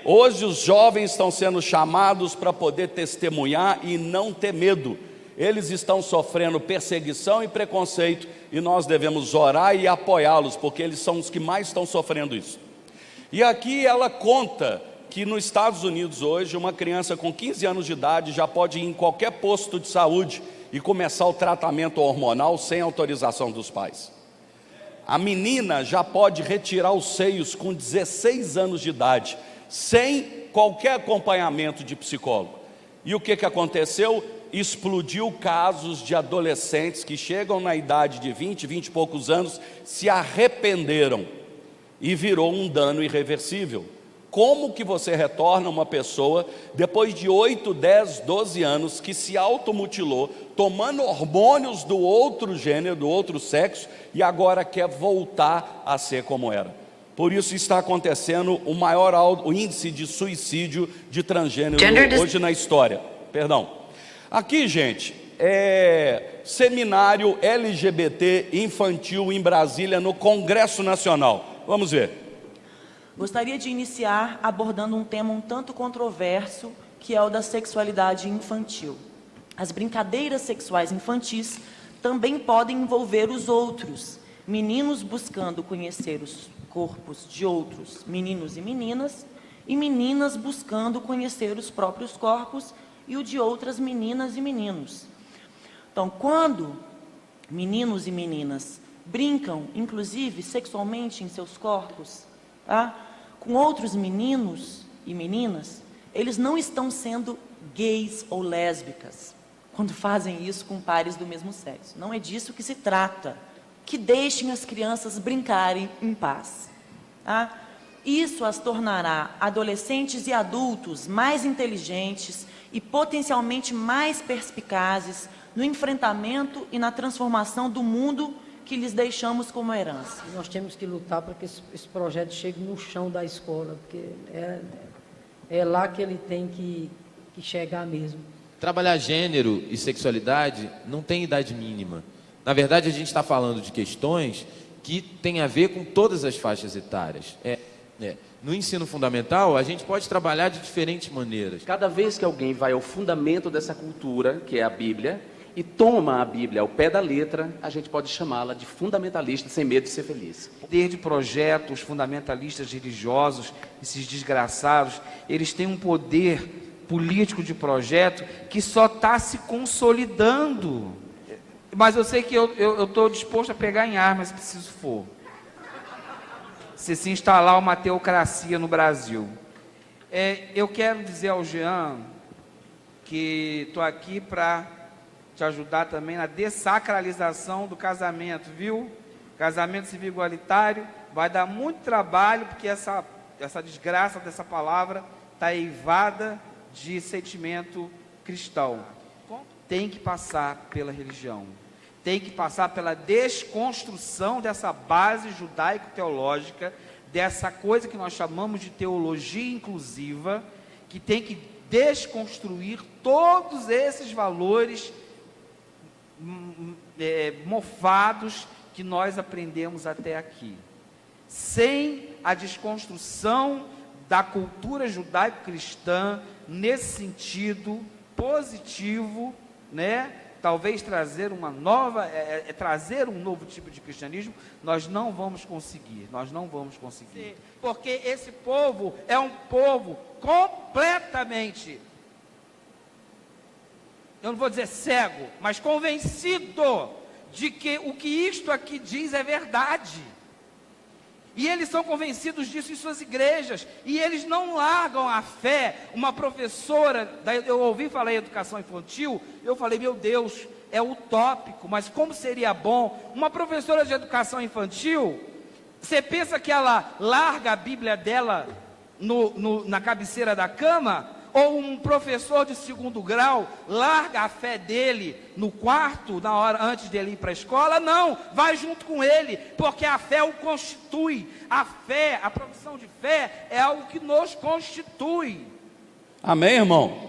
Hoje os jovens estão sendo chamados para poder testemunhar e não ter medo. Eles estão sofrendo perseguição e preconceito e nós devemos orar e apoiá-los, porque eles são os que mais estão sofrendo isso. E aqui ela conta que nos Estados Unidos hoje, uma criança com 15 anos de idade já pode ir em qualquer posto de saúde e começar o tratamento hormonal sem autorização dos pais. A menina já pode retirar os seios com 16 anos de idade, sem qualquer acompanhamento de psicólogo. E o que aconteceu? Explodiu casos de adolescentes que chegam na idade de 20 e poucos anos, se arrependeram e virou um dano irreversível. Como que você retorna uma pessoa depois de 8, 10, 12 anos que se automutilou, tomando hormônios do outro gênero, do outro sexo, e agora quer voltar a ser como era? Por isso está acontecendo o maior índice de suicídio de transgênero hoje na história. Perdão. Aqui, gente, é seminário LGBT infantil em Brasília, no Congresso Nacional. Vamos ver. Gostaria de iniciar abordando um tema um tanto controverso que é o da sexualidade infantil. As brincadeiras sexuais infantis também podem envolver os outros, meninos buscando conhecer os corpos de outros meninos e meninas buscando conhecer os próprios corpos e o de outras meninas e meninos. Então, quando meninos e meninas brincam, inclusive sexualmente em seus corpos, tá? Com outros meninos e meninas, eles não estão sendo gays ou lésbicas quando fazem isso com pares do mesmo sexo. Não é disso que se trata. Que deixem as crianças brincarem em paz. Tá? Isso as tornará adolescentes e adultos mais inteligentes e potencialmente mais perspicazes no enfrentamento e na transformação do mundo que lhes deixamos como herança. Nós temos que lutar para que esse projeto chegue no chão da escola, porque é lá que ele tem que chegar mesmo. Trabalhar gênero e sexualidade não tem idade mínima. Na verdade, a gente está falando de questões que têm a ver com todas as faixas etárias. No ensino fundamental, a gente pode trabalhar de diferentes maneiras. Cada vez que alguém vai ao fundamento dessa cultura, que é a Bíblia, e toma a Bíblia ao pé da letra, a gente pode chamá-la de fundamentalista sem medo de ser feliz. Poder de projetos fundamentalistas religiosos, esses desgraçados, eles têm um poder político de projeto que só está se consolidando. Mas eu sei que eu estou disposto a pegar em armas se preciso for. Se instalar uma teocracia no Brasil. Eu quero dizer ao Jean que estou aqui para te ajudar também na dessacralização do casamento, viu? Casamento civil igualitário vai dar muito trabalho, porque essa desgraça dessa palavra está eivada de sentimento cristão. Tem que passar pela religião. Tem que passar pela desconstrução dessa base judaico-teológica, dessa coisa que nós chamamos de teologia inclusiva, que tem que desconstruir todos esses valores mofados que nós aprendemos até aqui. Sem a desconstrução da cultura judaico-cristã, nesse sentido positivo, né? Talvez trazer uma nova, trazer um novo tipo de cristianismo, nós não vamos conseguir, porque esse povo é um povo completamente, eu não vou dizer cego, mas convencido de que o que isto aqui diz é verdade. E eles são convencidos disso em suas igrejas. E eles não largam a fé. Uma professora, eu ouvi falar em educação infantil, eu falei, meu Deus, é utópico, mas como seria bom. Uma professora de educação infantil, você pensa que ela larga a Bíblia dela na cabeceira da cama? Ou um professor de 2º grau larga a fé dele no quarto, na hora antes dele ir para a escola? Não, vai junto com ele, porque a fé o constitui. A fé, a profissão de fé é algo que nos constitui. Amém, irmão?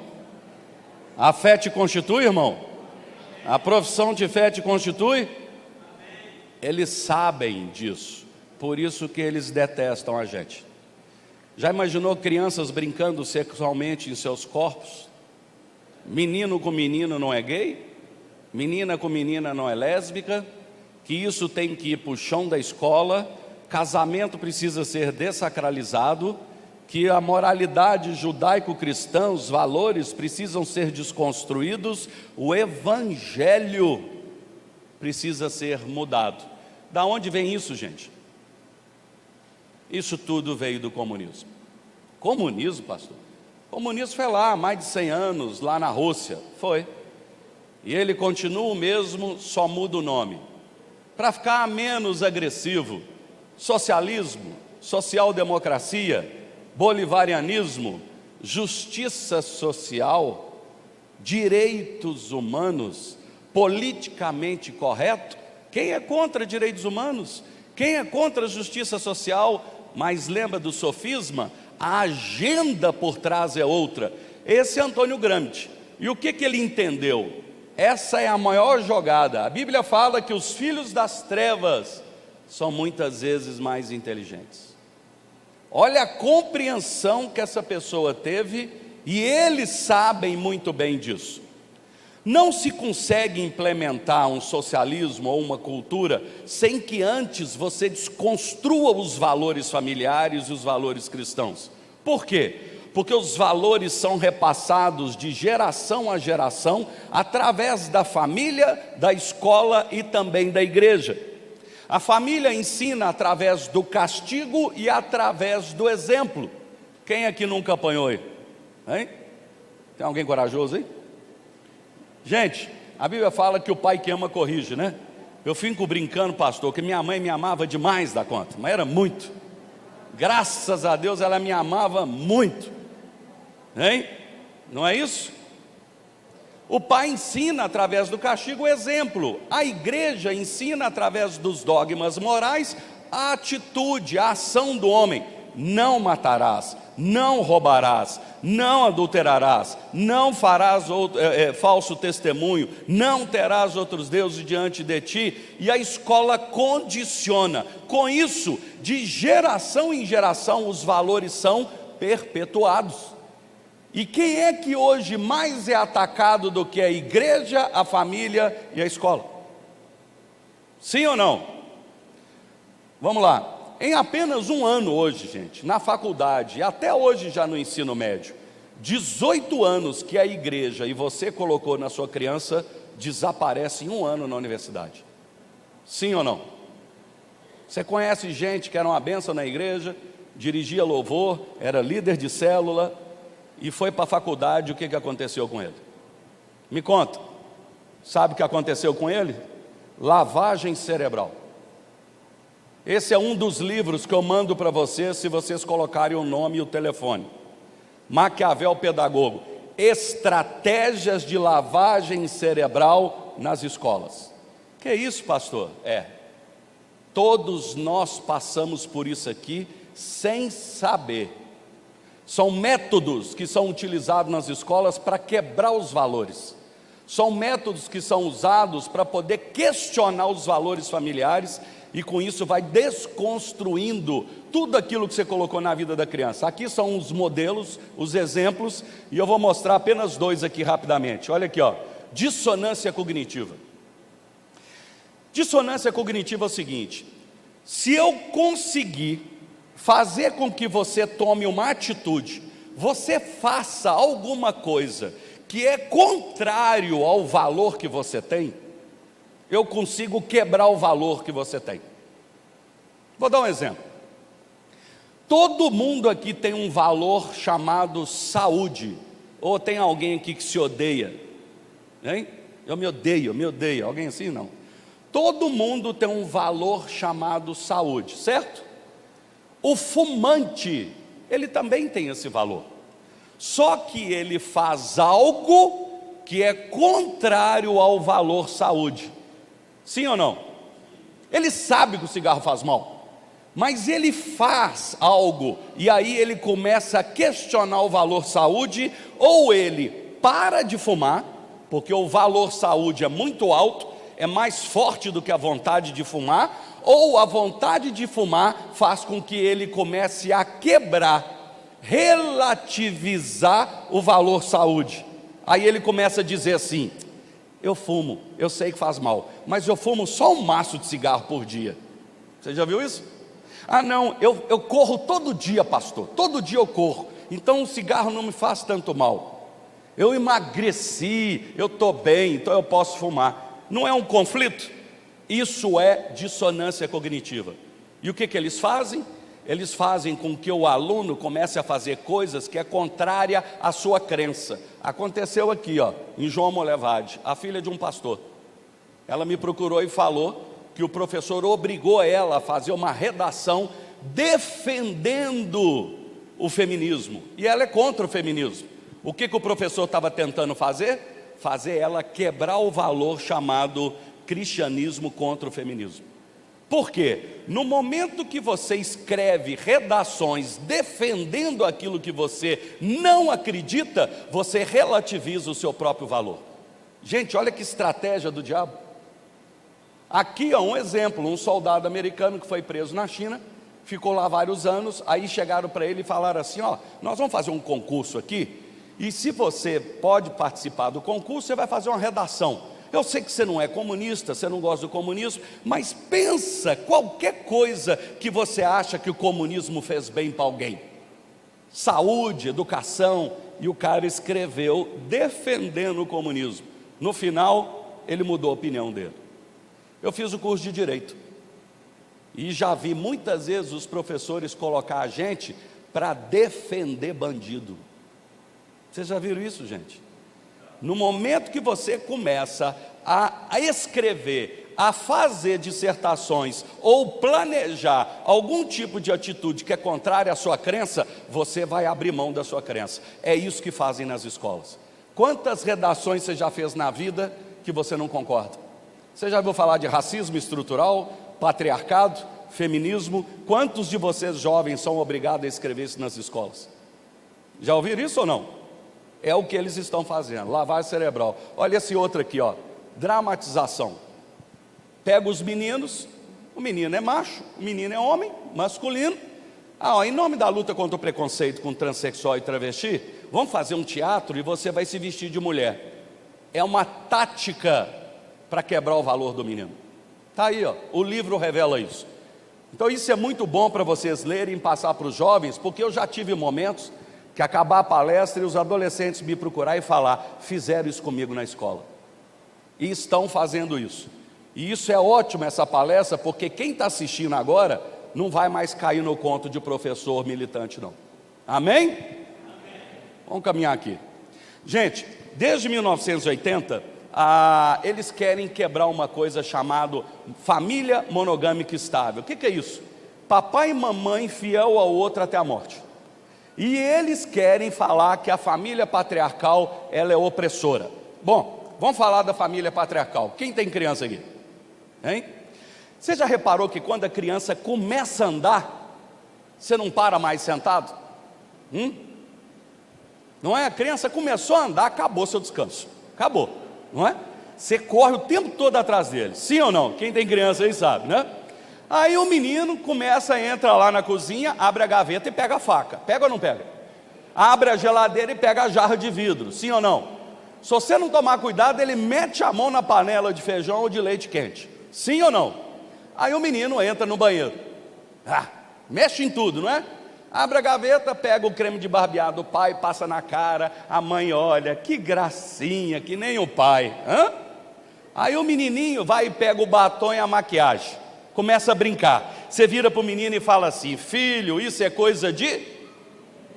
A fé te constitui, irmão? A profissão de fé te constitui? Eles sabem disso, por isso que eles detestam a gente. Já imaginou crianças brincando sexualmente em seus corpos? Menino com menino não é gay? Menina com menina não é lésbica? Que isso tem que ir para o chão da escola? Casamento precisa ser dessacralizado? Que a moralidade judaico-cristã, os valores precisam ser desconstruídos? O evangelho precisa ser mudado. Da onde vem isso, gente? Isso tudo veio do comunismo. Comunismo, pastor? Comunismo foi lá há mais de 100 anos, lá na Rússia. Foi. E ele continua o mesmo, só muda o nome. Para ficar menos agressivo. Socialismo, social-democracia, bolivarianismo, justiça social, direitos humanos, politicamente correto. Quem é contra direitos humanos? Quem é contra a justiça social? Mas lembra do sofisma? A agenda por trás é outra. Esse é Antônio Gramsci. E o que ele entendeu? Essa é a maior jogada. A Bíblia fala que os filhos das trevas são muitas vezes mais inteligentes. Olha a compreensão que essa pessoa teve E eles sabem muito bem disso. Não se consegue implementar um socialismo ou uma cultura sem que antes você desconstrua os valores familiares e os valores cristãos. Por quê? Porque os valores são repassados de geração a geração através da família, da escola e também da igreja. A família ensina através do castigo e através do exemplo. Quem aqui nunca apanhou aí? Hein? Tem alguém corajoso aí? Gente, a Bíblia fala que o pai que ama corrige, né? Eu fico brincando, pastor, que minha mãe me amava demais da conta, mas era muito. Graças a Deus ela me amava muito. Hein? Não é isso? O pai ensina através do castigo o exemplo. A igreja ensina através dos dogmas morais a atitude, a ação do homem. Não matarás, não roubarás, não adulterarás, não farás falso testemunho, não terás outros deuses diante de ti. E a escola condiciona. Com isso, de geração em geração, os valores são perpetuados. E quem é que hoje mais é atacado do que a igreja, a família e a escola? Sim ou não? Vamos lá. Em apenas um ano hoje, gente, na faculdade, e até hoje já no ensino médio, 18 anos que a igreja e você colocou na sua criança desaparece em um ano na universidade. Sim ou não? Você conhece gente que era uma bênção na igreja, dirigia louvor, era líder de célula e foi para a faculdade. O que aconteceu com ele? Me conta. Sabe o que aconteceu com ele? Lavagem cerebral. Esse é um dos livros que eu mando para vocês, se vocês colocarem o nome e o telefone. Maquiavel Pedagogo. Estratégias de lavagem cerebral nas escolas. Que isso, pastor? Todos nós passamos por isso aqui sem saber. São métodos que são utilizados nas escolas para quebrar os valores. São métodos que são usados para poder questionar os valores familiares e com isso vai desconstruindo tudo aquilo que você colocou na vida da criança. Aqui são os modelos, os exemplos, e eu vou mostrar apenas dois aqui rapidamente. Olha aqui, ó. Dissonância cognitiva. Dissonância cognitiva é o seguinte: se eu conseguir fazer com que você tome uma atitude, você faça alguma coisa que é contrário ao valor que você tem, eu consigo quebrar o valor que você tem. Vou dar um exemplo. Todo mundo aqui tem um valor chamado saúde. Ou tem alguém aqui que se odeia? Hein? Eu me odeio. Alguém assim? Não. Todo mundo tem um valor chamado saúde, certo? O fumante, ele também tem esse valor. Só que ele faz algo que é contrário ao valor saúde. Sim ou não? Ele sabe que o cigarro faz mal, mas ele faz algo, e aí ele começa a questionar o valor saúde, ou ele para de fumar, porque o valor saúde é muito alto, é mais forte do que a vontade de fumar, ou a vontade de fumar faz com que ele comece a quebrar, relativizar o valor saúde. Aí ele começa a dizer assim: eu fumo, eu sei que faz mal, mas eu fumo só um maço de cigarro por dia. Você já viu isso? Ah não, eu corro todo dia, pastor, todo dia eu corro, então o cigarro não me faz tanto mal. Eu emagreci, eu estou bem, então eu posso fumar. Não é um conflito? Isso é dissonância cognitiva. E o que eles fazem? Eles fazem com que o aluno comece a fazer coisas que é contrária à sua crença. Aconteceu aqui, ó, em João Molevade, a filha de um pastor. Ela me procurou e falou que o professor obrigou ela a fazer uma redação defendendo o feminismo. E ela é contra o feminismo. O que o professor estava tentando fazer? Fazer ela quebrar o valor chamado cristianismo contra o feminismo. Por quê? No momento que você escreve redações defendendo aquilo que você não acredita, você relativiza o seu próprio valor. Gente, olha que estratégia do diabo. Aqui é um exemplo, um soldado americano que foi preso na China, ficou lá vários anos, aí chegaram para ele e falaram assim: ó, nós vamos fazer um concurso aqui, E se você pode participar do concurso, você vai fazer uma redação. Eu sei que você não é comunista, você não gosta do comunismo, mas pensa qualquer coisa que você acha que o comunismo fez bem para alguém. Saúde, educação, e o cara escreveu defendendo o comunismo. No final, ele mudou a opinião dele. Eu fiz o curso de Direito, e já vi muitas vezes os professores colocar a gente para defender bandido. Vocês já viram isso, gente? No momento que você começa a escrever, a fazer dissertações ou planejar algum tipo de atitude que é contrária à sua crença, você vai abrir mão da sua crença. É isso que fazem nas escolas. Quantas redações você já fez na vida que você não concorda? Você já ouviu falar de racismo estrutural, patriarcado, feminismo? Quantos de vocês jovens são obrigados a escrever isso nas escolas? Já ouviram isso ou não? É o que eles estão fazendo, lavagem cerebral. Olha esse outro aqui, ó, dramatização. Pega os meninos, o menino é macho, o menino é homem, masculino. Em nome da luta contra o preconceito com transexual e travesti, vamos fazer um teatro e você vai se vestir de mulher. É uma tática para quebrar o valor do menino. Está aí, ó, o livro revela isso. Então isso é muito bom para vocês lerem e passar para os jovens, porque eu já tive momentos que acabar a palestra e os adolescentes me procurar e falar: fizeram isso comigo na escola, e estão fazendo isso. E isso é ótimo, essa palestra, porque quem está assistindo agora não vai mais cair no conto de professor militante, não. Amém? Vamos caminhar aqui. Gente, desde 1980, eles querem quebrar uma coisa chamada família monogâmica estável. O que é isso? Papai e mamãe fiel ao outro até a morte. E eles querem falar que a família patriarcal, ela é opressora. Bom, vamos falar da família patriarcal. Quem tem criança aqui? Hein? Você já reparou que quando a criança começa a andar, você não para mais sentado? Não é? A criança começou a andar, acabou seu descanso. Acabou, não é? Você corre o tempo todo atrás dele. Sim ou não? Quem tem criança aí sabe, né? Aí o menino começa, entra lá na cozinha, abre a gaveta e pega a faca. Pega ou não pega? Abre a geladeira e pega a jarra de vidro. Sim ou não? Se você não tomar cuidado, ele mete a mão na panela de feijão ou de leite quente. Sim ou não? Aí o menino entra no banheiro. Mexe em tudo, não é? Abre a gaveta, pega o creme de barbear do pai, passa na cara. A mãe olha, que gracinha, que nem o pai. Aí o menininho vai e pega o batom e a maquiagem. Começa a brincar. Você vira para o menino e fala assim: filho, isso é coisa de...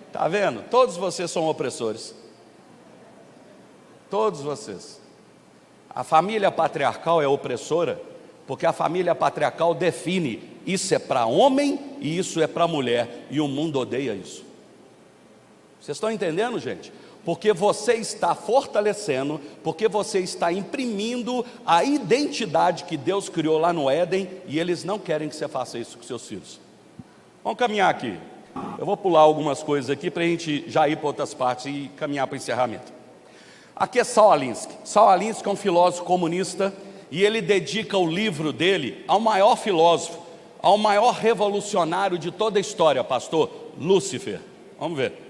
Está vendo? Todos vocês são opressores. Todos vocês. A família patriarcal é opressora, porque a família patriarcal define: isso é para homem e isso é para mulher, e o mundo odeia isso. Vocês estão entendendo, gente? Porque você está fortalecendo, porque você está imprimindo a identidade que Deus criou lá no Éden, e eles não querem que você faça isso com seus filhos. Vamos caminhar aqui. Eu vou pular algumas coisas aqui para a gente já ir para outras partes e caminhar para o encerramento. Aqui é Saul Alinsky. Saul Alinsky é um filósofo comunista, e ele dedica o livro dele ao maior filósofo, ao maior revolucionário de toda a história, pastor, Lúcifer. Vamos ver.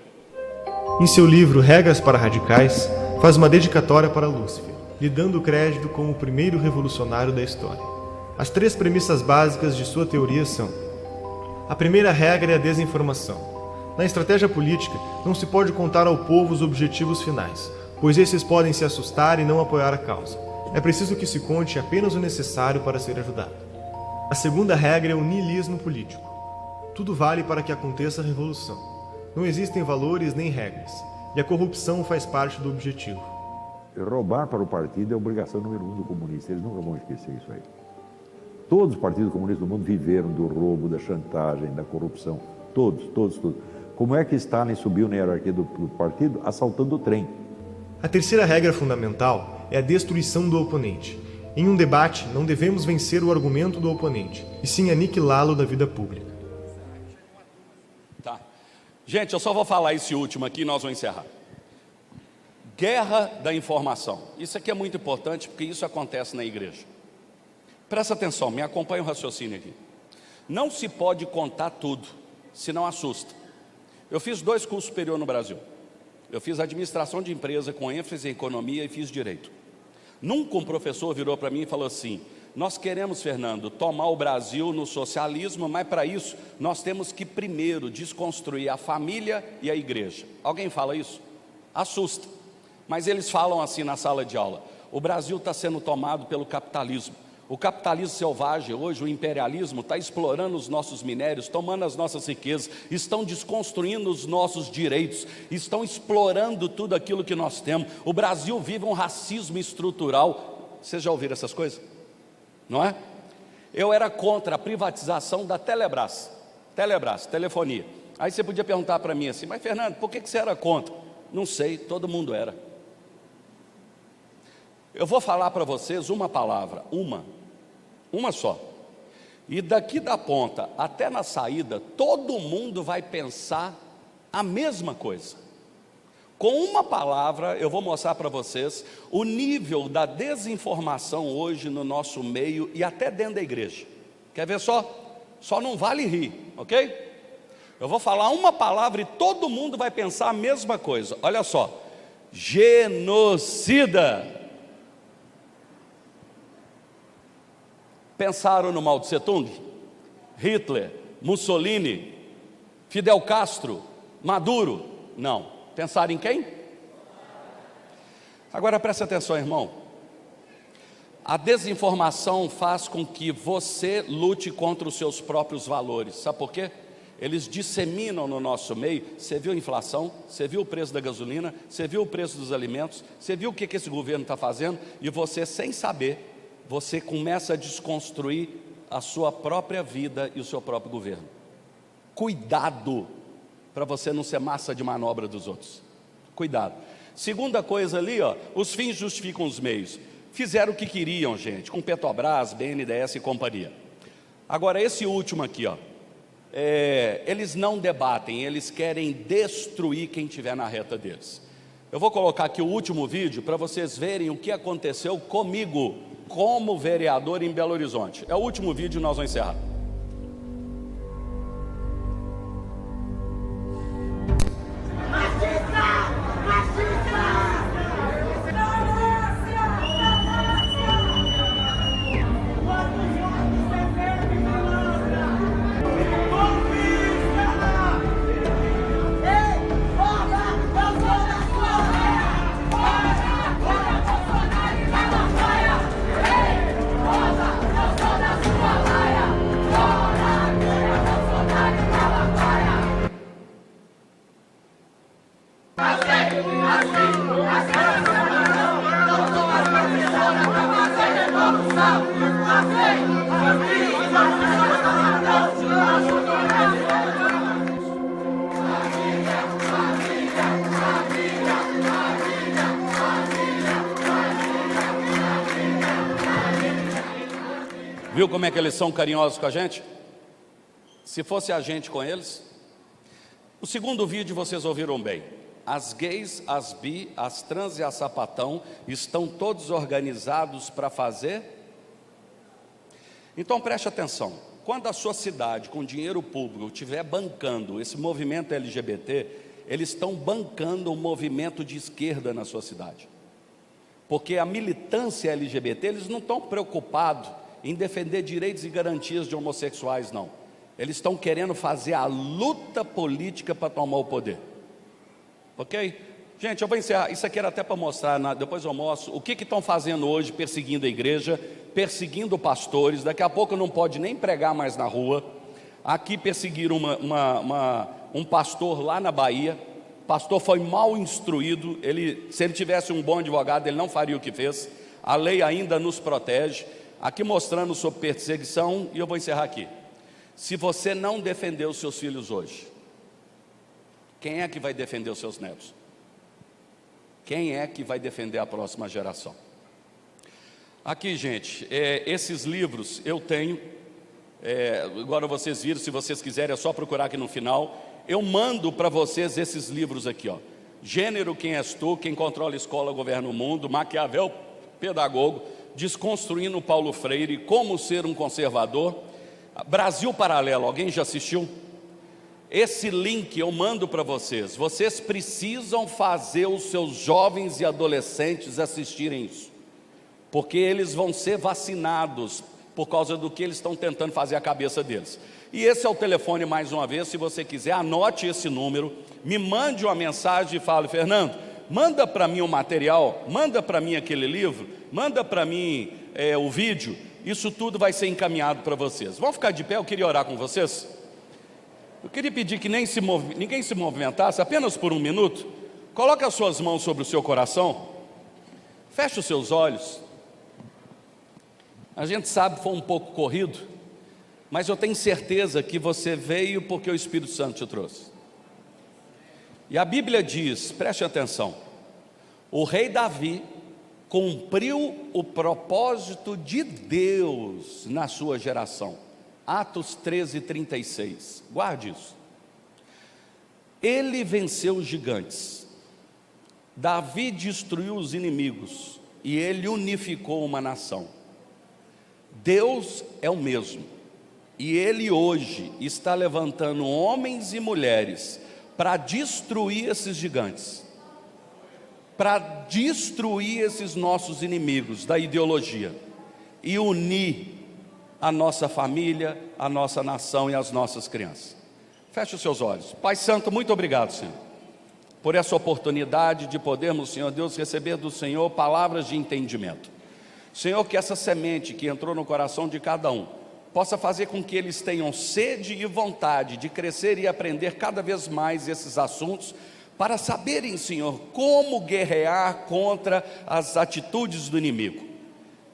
Em seu livro Regras para Radicais, faz uma dedicatória para Lúcifer, lhe dando o crédito como o primeiro revolucionário da história. As 3 premissas básicas de sua teoria são: a primeira regra é a desinformação. Na estratégia política, não se pode contar ao povo os objetivos finais, pois esses podem se assustar e não apoiar a causa. É preciso que se conte apenas o necessário para ser ajudado. A segunda regra é o niilismo político. Tudo vale para que aconteça a revolução. Não existem valores nem regras, e a corrupção faz parte do objetivo. Roubar para o partido é a obrigação número 1 do comunista, eles nunca vão esquecer isso aí. Todos os partidos comunistas do mundo viveram do roubo, da chantagem, da corrupção, todos. Como é que Stalin subiu na hierarquia do partido? Assaltando o trem. A terceira regra fundamental é a destruição do oponente. Em um debate, não devemos vencer o argumento do oponente, e sim aniquilá-lo da vida pública. Gente, eu só vou falar esse último aqui e nós vamos encerrar. Guerra da informação. Isso aqui é muito importante, porque isso acontece na igreja. Presta atenção, me acompanha o raciocínio aqui. Não se pode contar tudo, senão assusta. Eu fiz 2 cursos superiores no Brasil. Eu fiz administração de empresa com ênfase em economia e fiz direito. Nunca um professor virou para mim e falou assim: nós queremos, Fernando, tomar o Brasil no socialismo, mas para isso nós temos que primeiro desconstruir a família e a igreja. Alguém fala isso? Assusta. Mas eles falam assim na sala de aula: o Brasil está sendo tomado pelo capitalismo. O capitalismo selvagem hoje, o imperialismo, está explorando os nossos minérios, tomando as nossas riquezas, estão desconstruindo os nossos direitos, estão explorando tudo aquilo que nós temos. O Brasil vive um racismo estrutural. Vocês já ouviram essas coisas? Não é? Eu era contra a privatização da Telebrás, telefonia. Aí você podia perguntar para mim assim: mas Fernando, por que você era contra? Não sei, todo mundo era. Eu vou falar para vocês uma palavra, uma só. E daqui da ponta até na saída, todo mundo vai pensar a mesma coisa. Com uma palavra, eu vou mostrar para vocês o nível da desinformação hoje no nosso meio e até dentro da igreja. Quer ver só? Só não vale rir, ok? Eu vou falar uma palavra e todo mundo vai pensar a mesma coisa. Olha só: genocida. Pensaram no Mao Tse Tung, Hitler, Mussolini, Fidel Castro, Maduro? Não. Pensaram em quem? Agora preste atenção, irmão. A desinformação faz com que você lute contra os seus próprios valores. Sabe por quê? Eles disseminam no nosso meio. Você viu a inflação? Você viu o preço da gasolina? Você viu o preço dos alimentos? Você viu o que esse governo está fazendo? E você, sem saber, você começa a desconstruir a sua própria vida e o seu próprio governo. Cuidado para você não ser massa de manobra dos outros. Cuidado. Segunda coisa ali, ó, os fins justificam os meios. Fizeram o que queriam, gente, com Petrobras, BNDES e companhia. Agora esse último aqui, ó, eles não debatem, eles querem destruir quem estiver na reta deles. Eu vou colocar aqui o último vídeo para vocês verem o que aconteceu comigo como vereador em Belo Horizonte. É o último vídeo e nós vamos encerrar. Viu como é que eles são carinhosos com a gente? Se fosse a gente com eles. O segundo vídeo vocês ouviram bem. As gays, as bi, as trans e a sapatão estão todos organizados para fazer. Então preste atenção. Quando a sua cidade com dinheiro público estiver bancando esse movimento LGBT, eles estão bancando um movimento de esquerda na sua cidade. Porque a militância LGBT, eles não estão preocupados em defender direitos e garantias de homossexuais, não. Eles estão querendo fazer a luta política para tomar o poder. Ok? Gente, eu vou encerrar. Isso aqui era até para mostrar, depois eu mostro o que estão fazendo hoje, perseguindo a igreja, perseguindo pastores. Daqui a pouco não pode nem pregar mais na rua. Aqui perseguiram um pastor lá na Bahia. O pastor foi mal instruído. Se ele tivesse um bom advogado, ele não faria o que fez. A lei ainda nos protege. Aqui mostrando sobre perseguição, e eu vou encerrar aqui. Se você não defender os seus filhos hoje, quem é que vai defender os seus netos? Quem é que vai defender a próxima geração? Aqui, gente, esses livros eu tenho, agora vocês viram, se vocês quiserem é só procurar aqui no final. Eu mando para vocês esses livros aqui, ó. Gênero, Quem És Tu, Quem Controla a Escola Governa o Mundo, Maquiavel, Pedagogo, Desconstruindo Paulo Freire, Como Ser um Conservador, Brasil Paralelo, alguém já assistiu? esse link eu mando para vocês. Vocês precisam fazer os seus jovens e adolescentes assistirem isso, porque eles vão ser vacinados por causa do que eles estão tentando fazer a cabeça deles. E esse é o telefone, mais uma vez, se você quiser, anote esse número, me mande uma mensagem e fale: Fernando, manda para mim o material, manda para mim aquele livro, manda para mim o vídeo, isso tudo vai ser encaminhado para vocês. Vamos ficar de pé, eu queria orar com vocês. Eu queria pedir que ninguém se movimentasse, apenas por um minuto. Coloque as suas mãos sobre o seu coração, feche os seus olhos. A gente sabe que foi um pouco corrido, mas eu tenho certeza que você veio porque o Espírito Santo te trouxe. E a Bíblia diz, preste atenção, o rei Davi cumpriu o propósito de Deus na sua geração. Atos 13:36, guarde isso. Ele venceu os gigantes, Davi destruiu os inimigos e ele unificou uma nação. Deus é o mesmo, e Ele hoje está levantando homens e mulheres para destruir esses gigantes, para destruir esses nossos inimigos da ideologia e unir a nossa família, a nossa nação e as nossas crianças. Feche os seus olhos. Pai Santo, muito obrigado, Senhor, por essa oportunidade de podermos, Senhor Deus, receber do Senhor palavras de entendimento. Senhor, que essa semente que entrou no coração de cada um possa fazer com que eles tenham sede e vontade de crescer e aprender cada vez mais esses assuntos, para saberem, Senhor, como guerrear contra as atitudes do inimigo.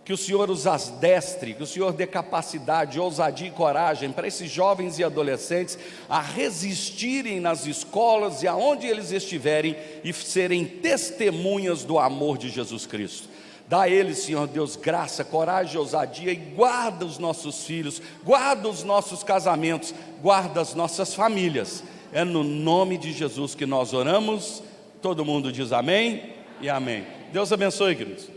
Que o Senhor os adestre, que o Senhor dê capacidade, ousadia e coragem para esses jovens e adolescentes a resistirem nas escolas e aonde eles estiverem e serem testemunhas do amor de Jesus Cristo. Dá a eles, Senhor Deus, graça, coragem e ousadia, e guarda os nossos filhos, guarda os nossos casamentos, guarda as nossas famílias. É no nome de Jesus que nós oramos. Todo mundo diz amém e amém. Deus abençoe, queridos.